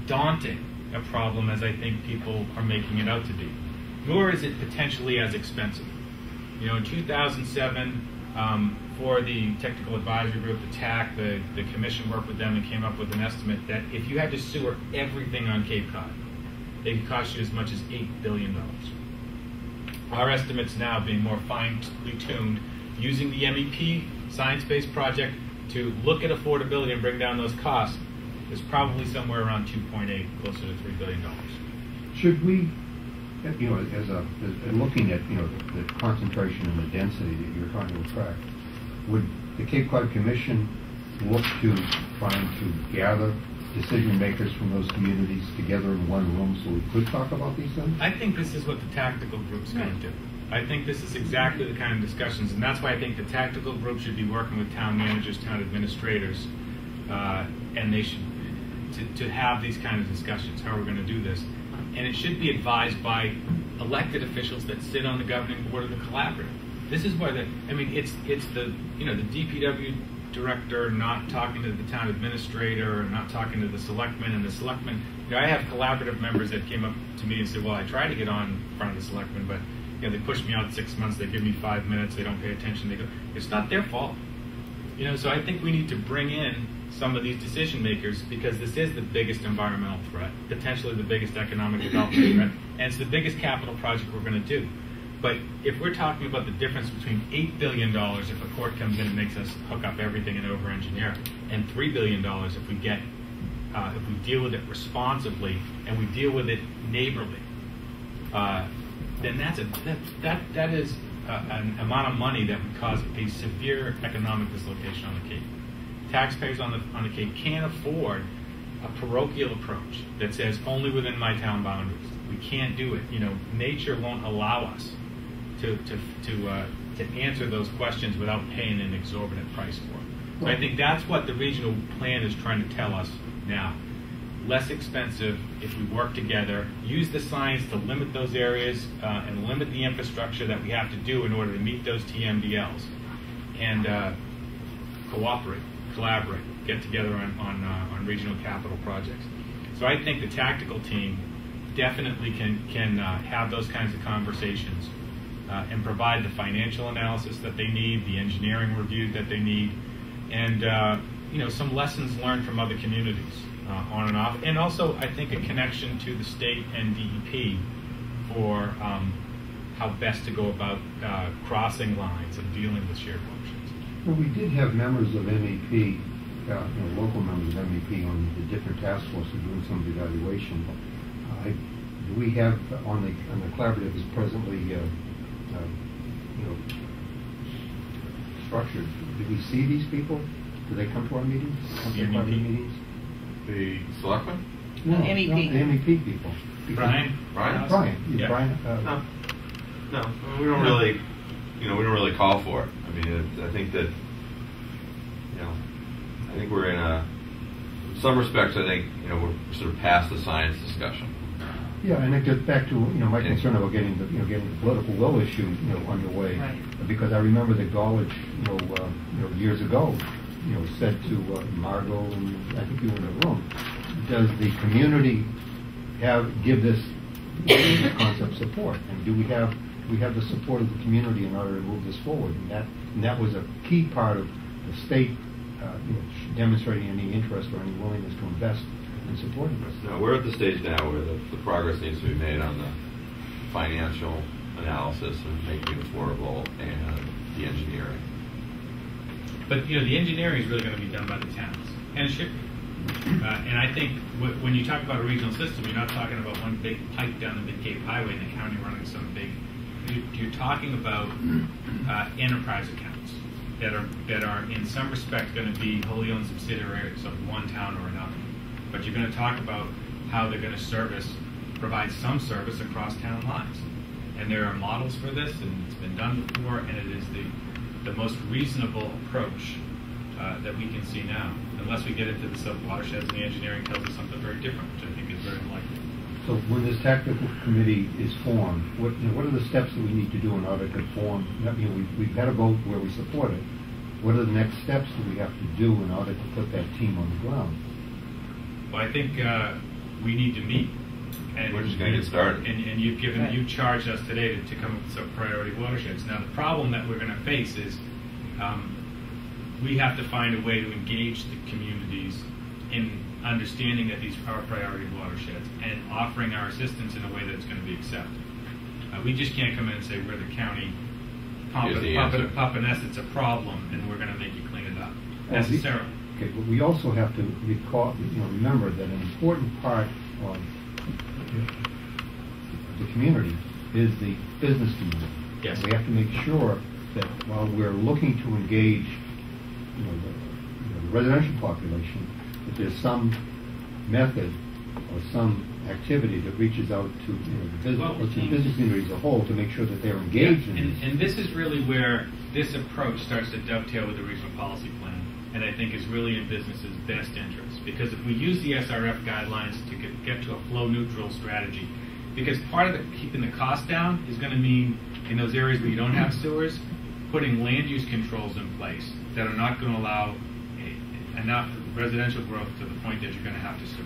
daunting a problem as I think people are making it out to be, nor is it potentially as expensive. In 2007, for the technical advisory group, the TAC, the commission worked with them and came up with an estimate that if you had to sewer everything on Cape Cod, they could cost you as much as $8 billion. Our estimates now, being more finely tuned, using the MEP science-based project to look at affordability and bring down those costs, is probably somewhere around 2.8, closer to $3 billion. Should we, as looking at the concentration and the density that you're trying to attract, would the Cape Cod Commission look to trying to gather decision makers from those communities together in one room so we could talk about these things? I think this is what the tactical group's going to do. I think this is exactly the kind of discussions, and that's why I think the tactical group should be working with town managers, town administrators, and they should to have these kind of discussions. How we're going to do this, and it should be advised by elected officials that sit on the governing board of the collaborative. This is where it's the the DPW director not talking to the town administrator, or not talking to the selectmen, and the selectmen. I have collaborative members that came up to me and said, "Well, I tried to get on in front of the selectmen, but they push me out 6 months. They give me 5 minutes. They don't pay attention. They go. It's not their fault." So I think we need to bring in some of these decision makers, because this is the biggest environmental threat, potentially the biggest economic development threat, and it's the biggest capital project we're going to do. But if we're talking about the difference between $8 billion if a court comes in and makes us hook up everything and over-engineer, and $3 billion if we deal with it responsibly and we deal with it neighborly, then that is an amount of money that would cause a severe economic dislocation on the Cape. Taxpayers on the Cape can't afford a parochial approach that says only within my town boundaries. We can't do it. Nature won't allow us to answer those questions without paying an exorbitant price for it. So I think that's what the regional plan is trying to tell us now. Less expensive if we work together, use the science to limit those areas and limit the infrastructure that we have to do in order to meet those TMDLs, and cooperate, collaborate, get together on regional capital projects. So I think the tactical team definitely can have those kinds of conversations and provide the financial analysis that they need, the engineering review that they need, and some lessons learned from other communities on and off, and also I think a connection to the state and DEP for how best to go about crossing lines and dealing with shared functions. Well, we did have members of MEP, local members of MEP on the different task forces doing some of the evaluation. Do we have on the collaborative is presently structured? Do we see these people? Do they come to our meetings? Come to our meetings? The selectmen? No, MEP. not the MEP people. Brian? Yeah. Brian. No, we don't really. We don't really call for it. I mean, I think that. I think we're in some respects. I think we're sort of past the science discussion. Yeah, and it gets back to my concern about getting the political will issue underway. Right. Because I remember that Gotlieb years ago said to Margot, and I think you were in the room, does the community give this concept support? And do we have the support of the community in order to move this forward? And that was a key part of the state demonstrating any interest or any willingness to invest in supporting this. No, we're at the stage now where the progress needs to be made on the financial analysis and making it affordable and the engineering. But the engineering is really going to be done by the towns, and it should be. And I think when you talk about a regional system, you're not talking about one big pipe down the Mid-Cape Highway and the county running some big. You're talking about enterprise accounts that are in some respects going to be wholly owned subsidiaries of one town or another. But you're going to talk about how they're going to provide some service across town lines. And there are models for this, and it's been done before, and it is the most reasonable approach that we can see now, unless we get into the sub-watersheds and the engineering tells us something very different, which I think is very unlikely. So when this technical committee is formed, what are the steps that we need to do in order to form? We've had a vote where we support it. What are the next steps that we have to do in order to put that team on the ground? Well, I think we need to meet. And we're just going to get started. And you've charged us today to come up with some priority watersheds. Now, the problem that we're going to face is we have to find a way to engage the communities in understanding that these are priority watersheds and offering our assistance in a way that's going to be accepted. We just can't come in and say we're the county Papaness, it's a problem, and we're going to make you clean it up necessarily. Okay, but we also have to remember that an important part of the community is the business community. Yes. We have to make sure that while we're looking to engage the residential population, that there's some method or some activity that reaches out to the business community as a whole to make sure that they're engaged in this. And this is really where this approach starts to dovetail with the regional policy plan, and I think is really in business's best interest. Because if we use the SRF guidelines to get to a flow-neutral strategy, because part of keeping the cost down is going to mean, in those areas where you don't have sewers, putting land use controls in place that are not going to allow enough residential growth to the point that you're going to have to sewer.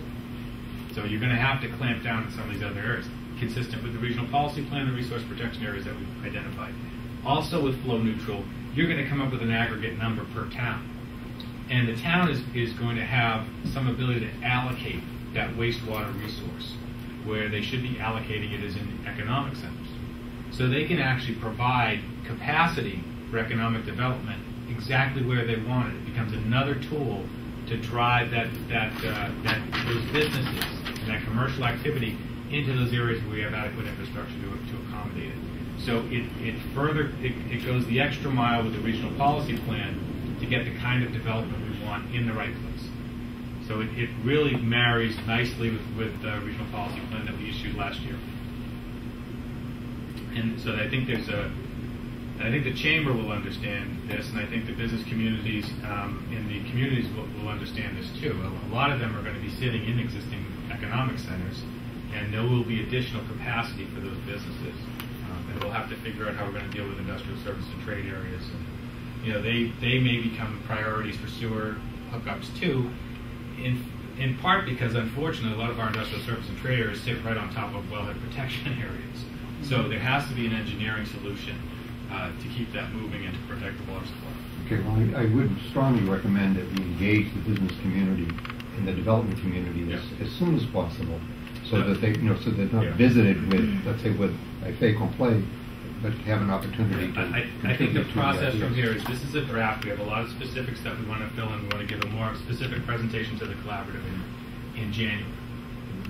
So you're going to have to clamp down in some of these other areas, consistent with the regional policy plan, the resource protection areas that we've identified. Also with flow neutral, you're going to come up with an aggregate number per town. And the town is going to have some ability to allocate that wastewater resource where they should be allocating it as in economic centers. So they can actually provide capacity for economic development exactly where they want it. It becomes another tool to drive those businesses and that commercial activity into those areas where we have adequate infrastructure to accommodate it. So it goes the extra mile with the regional policy plan to get the kind of development we want in the right place. So it really marries nicely with the regional policy plan that we issued last year. And so I think the chamber will understand this, and I think the business communities in the communities will understand this too. A lot of them are going to be sitting in existing economic centers, and there will be additional capacity for those businesses. And we'll have to figure out how we're going to deal with industrial service and trade areas. And, they may become priorities for sewer hookups too, in part because unfortunately a lot of our industrial service and trade areas sit right on top of wellhead protection areas. So there has to be an engineering solution to keep that moving and to protect the water supply. Okay, well, I would strongly recommend that we engage the business community and the development community as soon as possible, so that they, so they're not visited with, let's say, with a fait accompli, but have an opportunity to. I think the process from here is this is a draft. We have a lot of specifics that we want to fill in. We want to give a more specific presentation to the collaborative in January,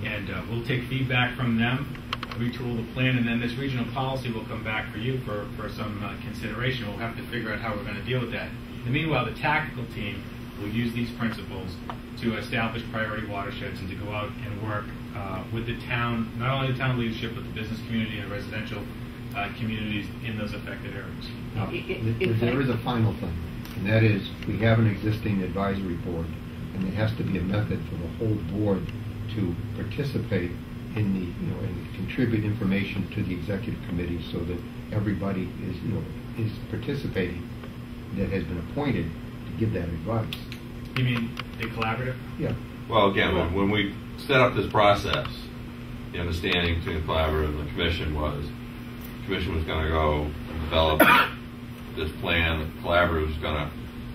and we'll take feedback from them, retool the plan, and then this regional policy will come back for you for some consideration. We'll have to figure out how we're going to deal with that. And meanwhile, the tactical team will use these principles to establish priority watersheds and to go out and work with the town, not only the town leadership, but the business community and residential communities in those affected areas. Now, there is a final thing, and that is we have an existing advisory board, and there has to be a method for the whole board to participate in the, and contribute information to the executive committee, so that everybody is participating that has been appointed to give that advice. You mean the collaborative? Yeah. Well, again, when we set up this process, the understanding between the collaborative and the commission was going to go and develop this plan. The collaborative was going to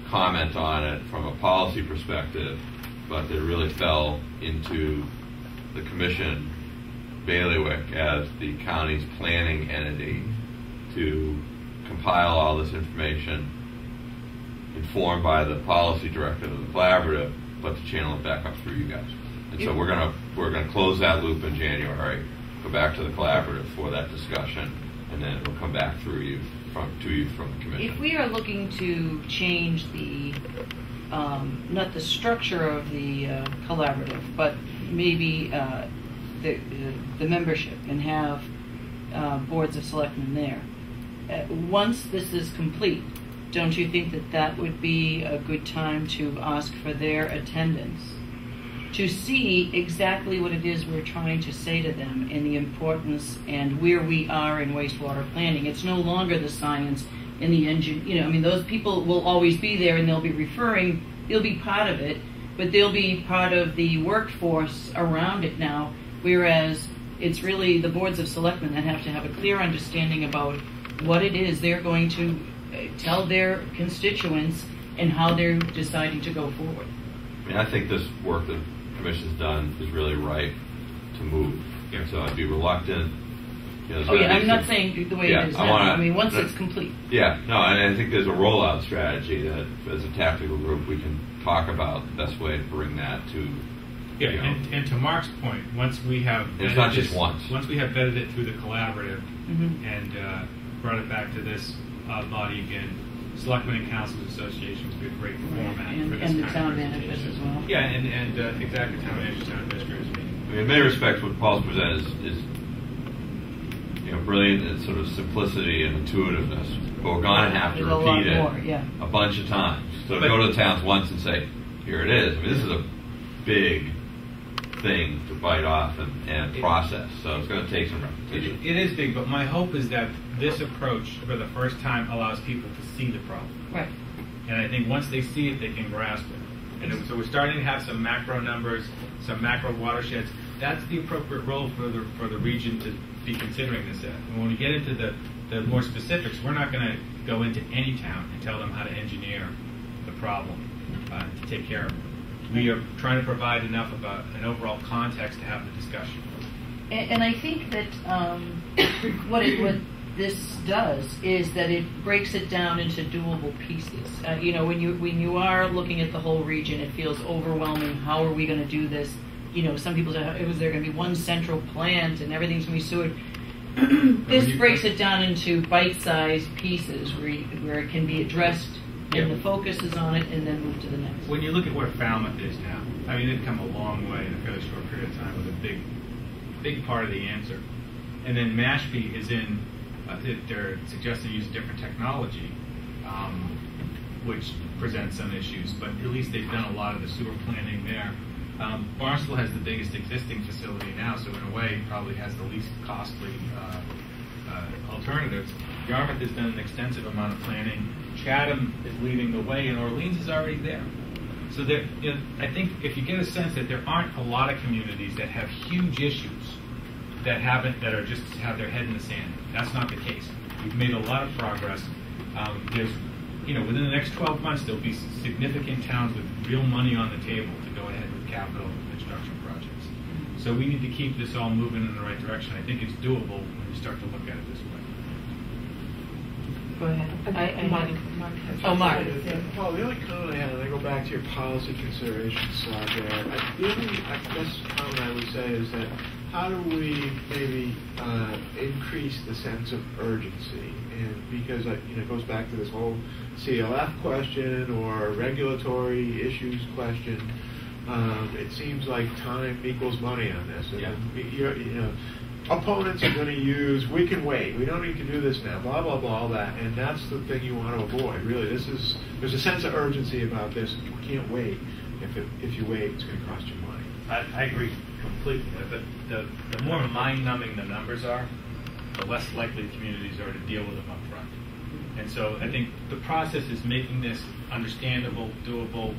comment on it from a policy perspective, but it really fell into the commission bailiwick as the county's planning entity to compile all this information, informed by the policy director of the collaborative, but to channel it back up through you guys. And so we're gonna close that loop in January, go back to the collaborative for that discussion, and then it'll come back through you from the commission. If we are looking to change the, not the structure of the collaborative, but maybe the membership and have boards of selectmen there, once this is complete, don't you think that that would be a good time to ask for their attendance, to see exactly what it is we're trying to say to them and the importance and where we are in wastewater planning? It's no longer the science and the engine, I mean, those people will always be there and they'll be part of it, but they'll be part of the workforce around it now, whereas it's really the boards of selectmen that have to have a clear understanding about what it is they're going to tell their constituents and how they're deciding to go forward. I mean, I think this work that the commission's done is really ripe to move. Yeah. So I'd be reluctant. I'm not saying the way it is now. Once it's complete. Yeah, no, and I think there's a rollout strategy that, as a tactical group, we can talk about the best way to bring that to. Yeah, and to Mark's point, once we have it's not just once. Once we have vetted it through the collaborative Mm-hmm. and brought it back to this body again, Selectmen and Councils Association would be a great format for this and the kind town of managers presentation. as well. Yeah, and exactly, town managers, town administrators. I mean, in many respects, what Paul's presented is brilliant in sort of simplicity and intuitiveness, but we're going to have to repeat it a bunch of times. So go to the towns once and say, here it is. I mean, this is a big thing to bite off and process, so it's going to take some repetition. It is big, but my hope is that this approach, for the first time, allows people to see the problem. Right. And I think once they see it, they can grasp it. And so we're starting to have some macro numbers, some macro watersheds. That's the appropriate role for the region to be considering this at. And when we get into the more specifics, we're not going to go into any town and tell them how to engineer the problem to take care of it. We are trying to provide enough of an overall context to have the discussion. And I think that what this does is that it breaks it down into doable pieces. When you are looking at the whole region, it feels overwhelming. How are we going to do this? Some people say, is there going to be one central plant and everything's going to be sewered? This breaks it down into bite-sized pieces where it can be addressed and the focus is on it, and then move to the next. When you look at where Falmouth is now, I mean, they've come a long way in a fairly short period of time with a big part of the answer. And then Mashpee is in, they're suggesting use different technology, which presents some issues, but at least they've done a lot of the sewer planning there. Barnstable has the biggest existing facility now, so in a way probably has the least costly alternatives. Yarmouth has done an extensive amount of planning. Chatham is leading the way, and Orleans is already there. So I think if you get a sense that there aren't a lot of communities that have huge issues that are just have their head in the sand. That's not the case. We've made a lot of progress. There's, within the next 12 months, there'll be significant towns with real money on the table to go ahead with capital construction projects. So we need to keep this all moving in the right direction. I think it's doable when you start to look at it this way. Go ahead. Mark. Mark. Paul, the only comment I had, and I go back to your policy considerations slide there, the only comment I would say is that how do we maybe increase the sense of urgency? And because it goes back to this whole CLF question or regulatory issues question. It seems like time equals money on this. And opponents are going to use, we can wait, we don't need to do this now, blah, blah, blah, all that. And that's the thing you want to avoid, really. There's a sense of urgency about this. You can't wait. If you wait, it's going to cost you money. I agree completely. But the more mind-numbing the numbers are, the less likely communities are to deal with them up front. And so I think the process is making this understandable, doable,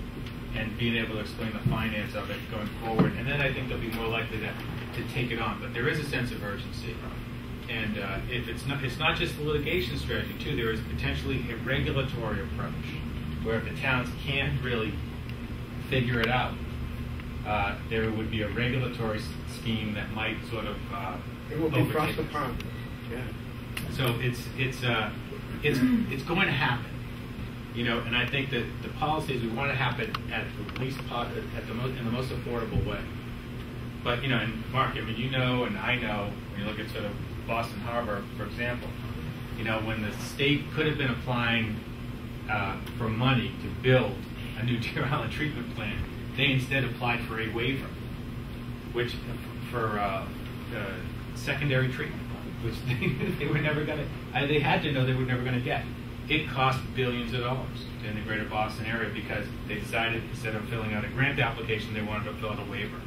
and being able to explain the finance of it going forward. And then I think they'll be more likely to take it on. But there is a sense of urgency. And if it's not just the litigation strategy, too. There is potentially a regulatory approach where if the towns can't really figure it out, there would be a regulatory scheme that might sort of It will be across overtake the this. pond. Yeah. So it's going to happen, you know. And I think that the policies we want to happen at the least in the most affordable way. But you know, and Mark, I mean, you know, and I know when you look at sort of Boston Harbor, for example, you know, when the state could have been applying for money to build a new Deer Island treatment plant, they instead applied for a waiver, which for secondary treatment, which they were never going to. They had to know they were never going to get. It cost billions of dollars in the greater Boston area because they decided instead of filling out a grant application, they wanted to fill out a waiver.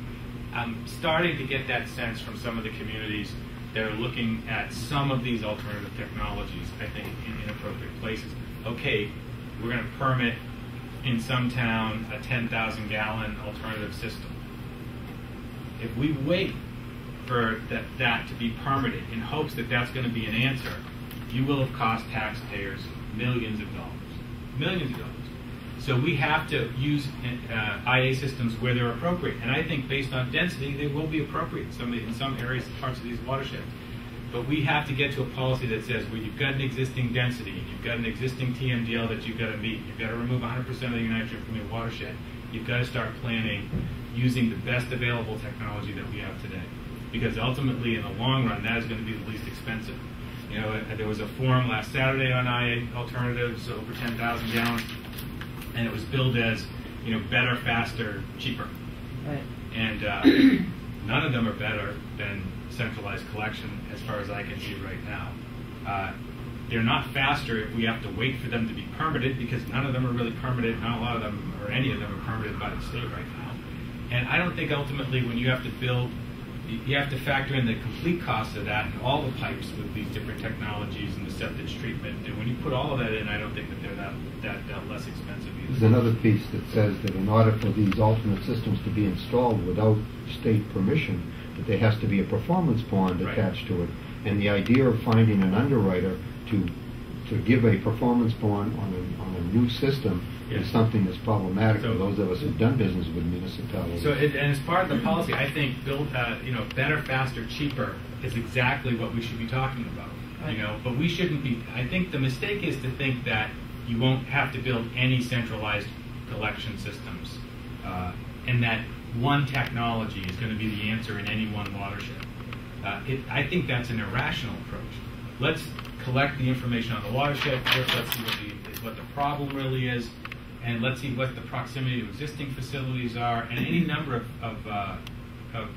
I'm starting to get that sense from some of the communities that are looking at some of these alternative technologies, I think, in inappropriate places. Okay, we're going to permit in some town a 10,000-gallon alternative system. If we wait for that to be permitted in hopes that that's going to be an answer, you will have cost taxpayers millions of dollars. Millions of dollars. So we have to use IA systems where they're appropriate. And I think based on density, they will be appropriate in some areas, parts of these watersheds. But we have to get to a policy that says, well, you've got an existing density, and you've got an existing TMDL that you've got to meet, you've got to remove 100% of the nitrogen from your watershed. You've got to start planning using the best available technology that we have today. Because ultimately, in the long run, that is going to be the least expensive. You know, there was a forum last Saturday on IA alternatives, over 10,000 gallons, and it was billed as, you know, better, faster, cheaper. Right. And none of them are better than centralized collection, as far as I can see right now. They're not faster if we have to wait for them to be permitted, because none of them are really permitted. Not a lot of them, or any of them, are permitted by the state right now. And I don't think ultimately when you have to build, you have to factor in the complete cost of that and all the pipes with these different technologies and the septic treatment. And when you put all of that in, I don't think that they're that less expensive either. There's another piece that says that in order for these alternate systems to be installed without state permission, that there has to be a performance bond Right. attached to it. And the idea of finding an underwriter to give a performance bond on a new system is something that's problematic for those of us who've done business with municipalities. So, and as part of the policy, I think better, faster, cheaper is exactly what we should be talking about. Right. You know, but we shouldn't be. I think the mistake is to think that you won't have to build any centralized collection systems, and that one technology is going to be the answer in any one watershed. I think that's an irrational approach. Let's collect the information on the watershed first. Let's see what the problem really is, and let's see what the proximity to existing facilities are, and any number of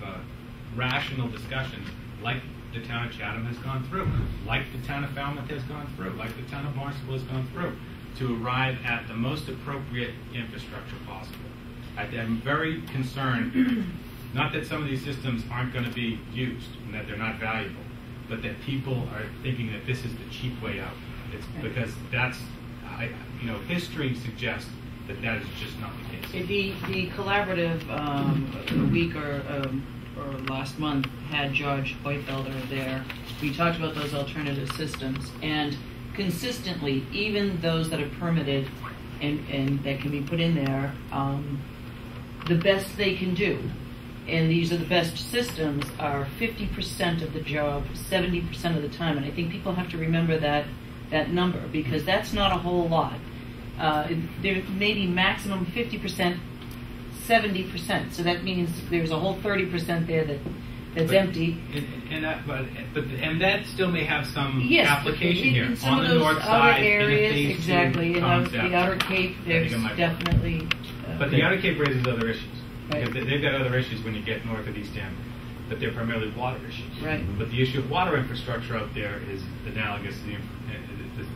rational discussions, like the town of Chatham has gone through, like the town of Falmouth has gone through, like the town of Barnstable has gone through, to arrive at the most appropriate infrastructure possible. I'm very concerned, not that some of these systems aren't going to be used and that they're not valuable, but that people are thinking that this is the cheap way out. It's because history suggests that is just not the case. The collaborative a week or last month had George Hoyfelder there. We talked about those alternative systems, and consistently, even those that are permitted and that can be put in there, the best they can do, and these are the best systems, are 50% of the job, 70% of the time. And I think people have to remember that number, because that's not a whole lot. There may be maximum 50%, 70%. So that means there's a whole 30% there that's empty. And that still may have some Yes, application in here some on of the those north other side. areas, in a phase exactly. two In concept. the Outer Cape, there's I think it might be. definitely. But the Outer Cape raises other issues. Right. Because they've got other issues when you get north of East End, but they're primarily water issues. Right. But the issue of water infrastructure out there is analogous to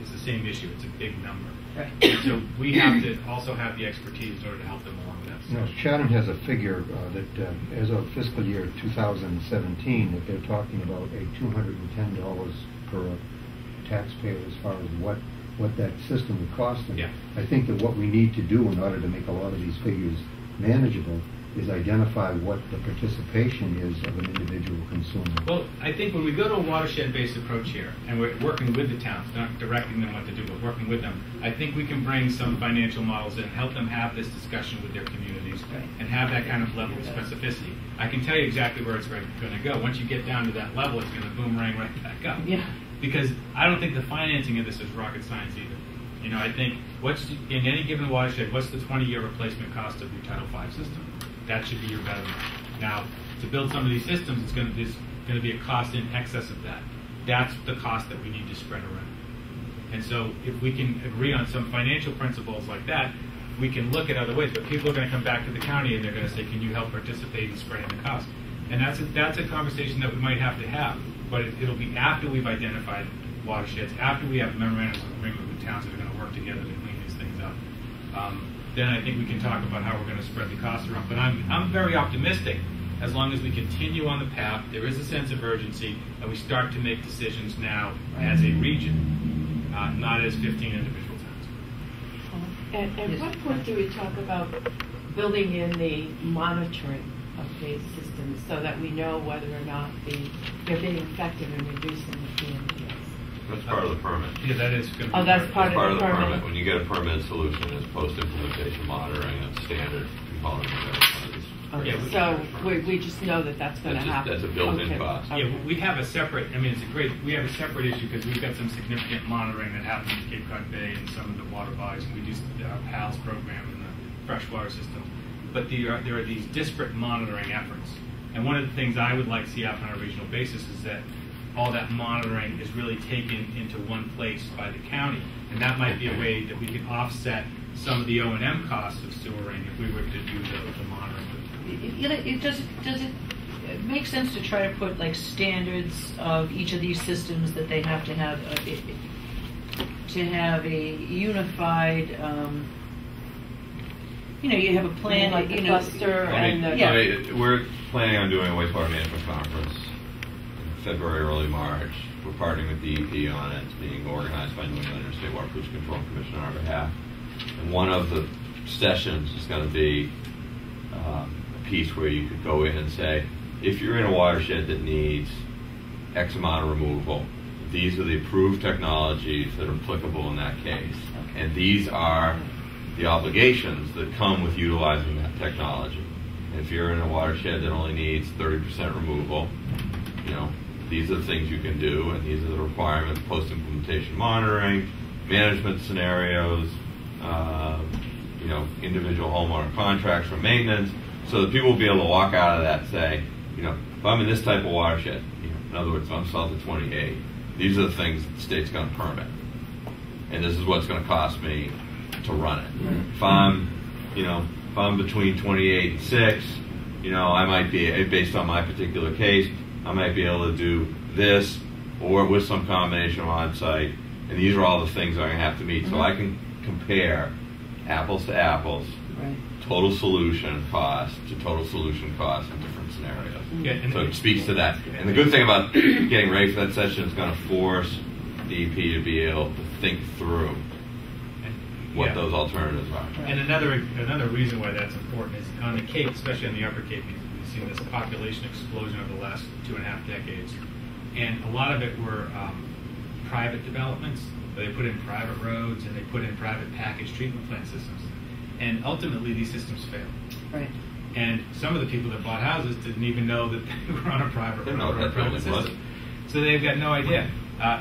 it's the same issue. It's a big number. Right. And so we have to also have the expertise in order to help them along with that. You know, Chatham has a figure that as of fiscal year 2017, that they're talking about a $210 per taxpayer as far as what what that system would cost them. Yeah. I think that what we need to do in order to make a lot of these figures manageable is identify what the participation is of an individual consumer. Well, I think when we go to a watershed-based approach here, and we're working with the towns, not directing them what to do, but working with them, I think we can bring some financial models in, help them have this discussion with their communities, and have that kind of level of specificity. I can tell you exactly where it's going to go. Once you get down to that level, it's going to boomerang right back up. Yeah. Because I don't think the financing of this is rocket science either. You know, I think in any given watershed, what's the 20-year replacement cost of your Title V system? That should be your betterment. Now, to build some of these systems, there's going to be a cost in excess of that. That's the cost that we need to spread around. And so if we can agree on some financial principles like that, we can look at other ways. But people are going to come back to the county and they're going to say, can you help participate in spreading the cost? And that's a conversation that we might have to have. But it'll be after we've identified watersheds, after we have memorandums of agreement with towns that are going to work together to clean these things up. Then I think we can talk about how we're going to spread the costs around. But I'm very optimistic as long as we continue on the path, there is a sense of urgency, and we start to make decisions now as a region, not as 15 individual towns. At what point do we talk about building in the monitoring of these systems so that we know whether or not they're being effective in reducing the PMDS? That's part of the permit. Yeah, that is going to be Oh, that's part Part of of the the permit. permit. When you get a permitted solution, it's post-implementation monitoring, and standard component of everything. Okay, Yeah, so we just know that that's going to happen. That's a built-in Okay. cost. Yeah, we have a separate, I mean, we have a separate issue because we've got some significant monitoring that happens in Cape Cod Bay and some of the water bodies, and we do our PALS program in the freshwater system. But there are these disparate monitoring efforts. And one of the things I would like to see happen on a regional basis is that all that monitoring is really taken into one place by the county. And that might be a way that we could offset some of the O&M costs of sewering if we were to do the monitoring. Does it make sense to try to put like standards of each of these systems that they have to have a unified, you have a plan, like the cluster and the... Yeah. We're planning on doing a wastewater management conference in February, early March. We're partnering with DEP on it. It's being organized by New England Interstate Water Pollution Control Commission on our behalf. And one of the sessions is going to be a piece where you could go in and say, if you're in a watershed that needs X amount of removal, these are the approved technologies that are applicable in that case. And these are the obligations that come with utilizing that technology. And if you're in a watershed that only needs 30% removal, these are the things you can do, and these are the requirements: post-implementation monitoring, management scenarios, individual homeowner contracts for maintenance, so that people will be able to walk out of that and say, if I'm in this type of watershed, in other words, if I'm south of 28, these are the things that the state's going to permit, and this is what's going to cost me to run it. If I'm between 28 and 6, I might be, based on my particular case, I might be able to do this or with some combination of on-site, and these are all the things I'm going to have to meet. So I can compare apples to apples, total solution cost to total solution cost in different scenarios. Yeah, So it speaks to that. And the good thing about getting ready for that session is going to force DEP to be able to think through what those alternatives are. And another reason why that's important is on the Cape, especially on the Upper Cape, we've seen this population explosion over the last 2.5 decades. And a lot of it were private developments, where they put in private roads and they put in private package treatment plant systems. And ultimately, these systems failed. Right. And some of the people that bought houses didn't even know that they were on a private road or a private system. So they've got no idea.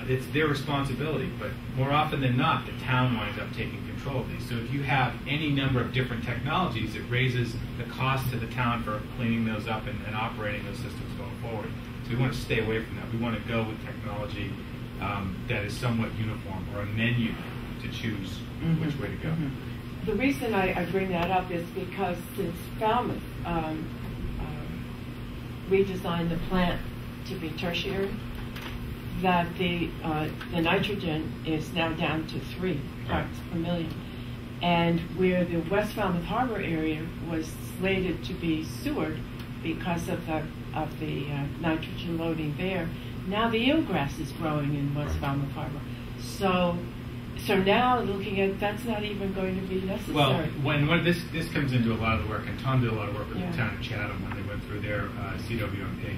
It's their responsibility, but more often than not, the town winds up taking control of these. So if you have any number of different technologies, it raises the cost to the town for cleaning those up and operating those systems going forward. So we want to stay away from that. We want to go with technology that is somewhat uniform, or a menu to choose which way to go. The reason I bring that up is because since Falmouth redesigned the plant to be tertiary, that the nitrogen is now down to 3 parts per million. And where the West Falmouth Harbor area was slated to be sewered because of the nitrogen loading there, now the eelgrass is growing in West Falmouth Harbor. So So now looking at, that's not even going to be necessary. Well, when this comes into a lot of the work, and Tom did a lot of work with Yeah. the town of Chatham when they went through their CWMP,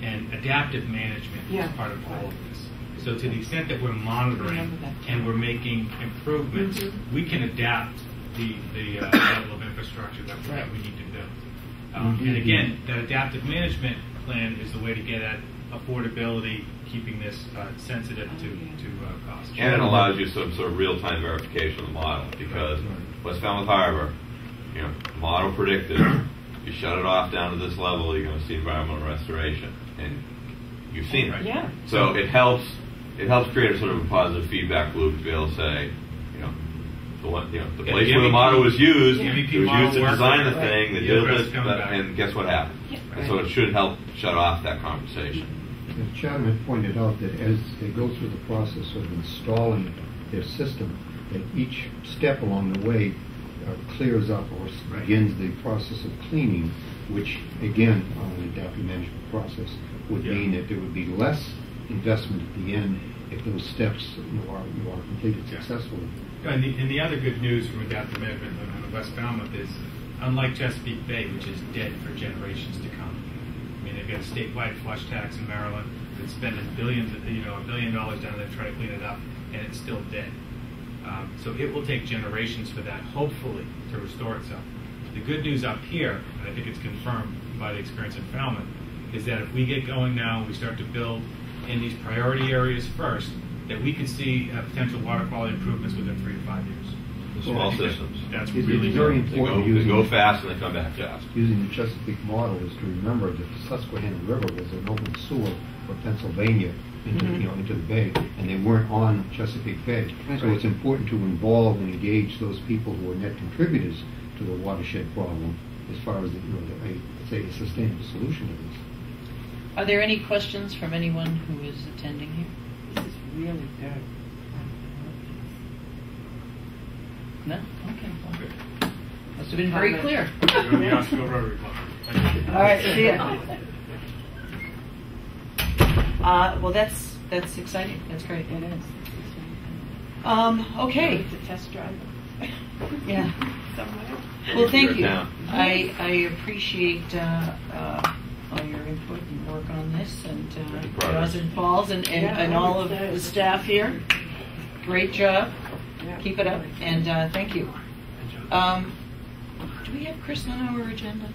and adaptive management Yeah. is part of all of this. So to the extent that we're monitoring Remember that. and we're making improvements, Mhm. we can adapt the level of infrastructure that we need to build. And again, that adaptive management plan is the way to get at affordability, keeping this sensitive to cost. And it allows you some sort of real-time verification of the model, because West Falmouth Harbor, model predicted, you shut it off down to this level, you're going to see environmental restoration, and you've seen it. Yeah. So it helps create a sort of a positive feedback loop to be able to say, the place where the model was used, Yeah. it was used to design the thing, they The did address this, coming back. and guess what happened? Yeah. And so it should help shut off that conversation. As Chatham had pointed out, that as they go through the process of installing their system, that each step along the way clears up or Right. begins the process of cleaning, which again, on an adaptive management process, would Yeah. mean that there would be less investment at the end if those steps are completed Yeah. successfully. And the other good news from adaptive management on the West Falmouth is, unlike Chesapeake Bay, which is dead for generations to come. I mean, they've got a statewide flush tax in Maryland that's spending billions, $1 billion down there to try to clean it up, and it's still dead. So it will take generations for that, hopefully, to restore itself. The good news up here, and I think it's confirmed by the experience in Falmouth, is that if we get going now and we start to build in these priority areas first, that we could see potential water quality improvements within 3 to 5 years. The small systems. That's It's really very good. important They using go fast and they come back fast. Using the Chesapeake model is to remember that the Susquehanna River was an open sewer for Pennsylvania into the bay, and they weren't on Chesapeake Bay. So it's important to involve and engage those people who are net contributors to the watershed problem as far as a sustainable solution to this. Are there any questions from anyone who is attending here? This is really good. No? Okay. Well, must have been very clear. You're on the Oscar Rotary Club. Thank you. All right, see ya. Well, that's exciting. That's great. It is. Okay. To test drive it. Yeah. Somewhere. Well, thank you. Yeah. I appreciate all your input and work on this, and progress. Roz and Paul's and all of the staff here. Great job. Yeah. Keep it up, and thank you. Do we have Chris on our agenda?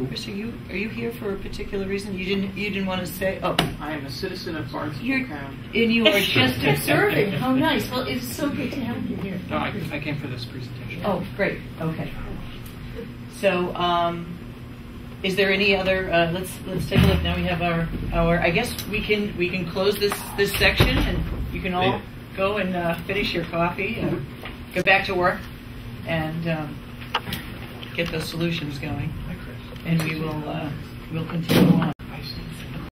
Chris, are you here for a particular reason? You didn't want to say? Oh, I am a citizen of Barnstable you're County. and you are just observing. How nice. Well, it's so good to have you here. No, I came for this presentation. Oh, great. Okay. So, is there any other? Let's take a look. Now we have our. I guess we can close this section, and you can all go and finish your coffee and go back to work, and get those solutions going. And we'll continue on.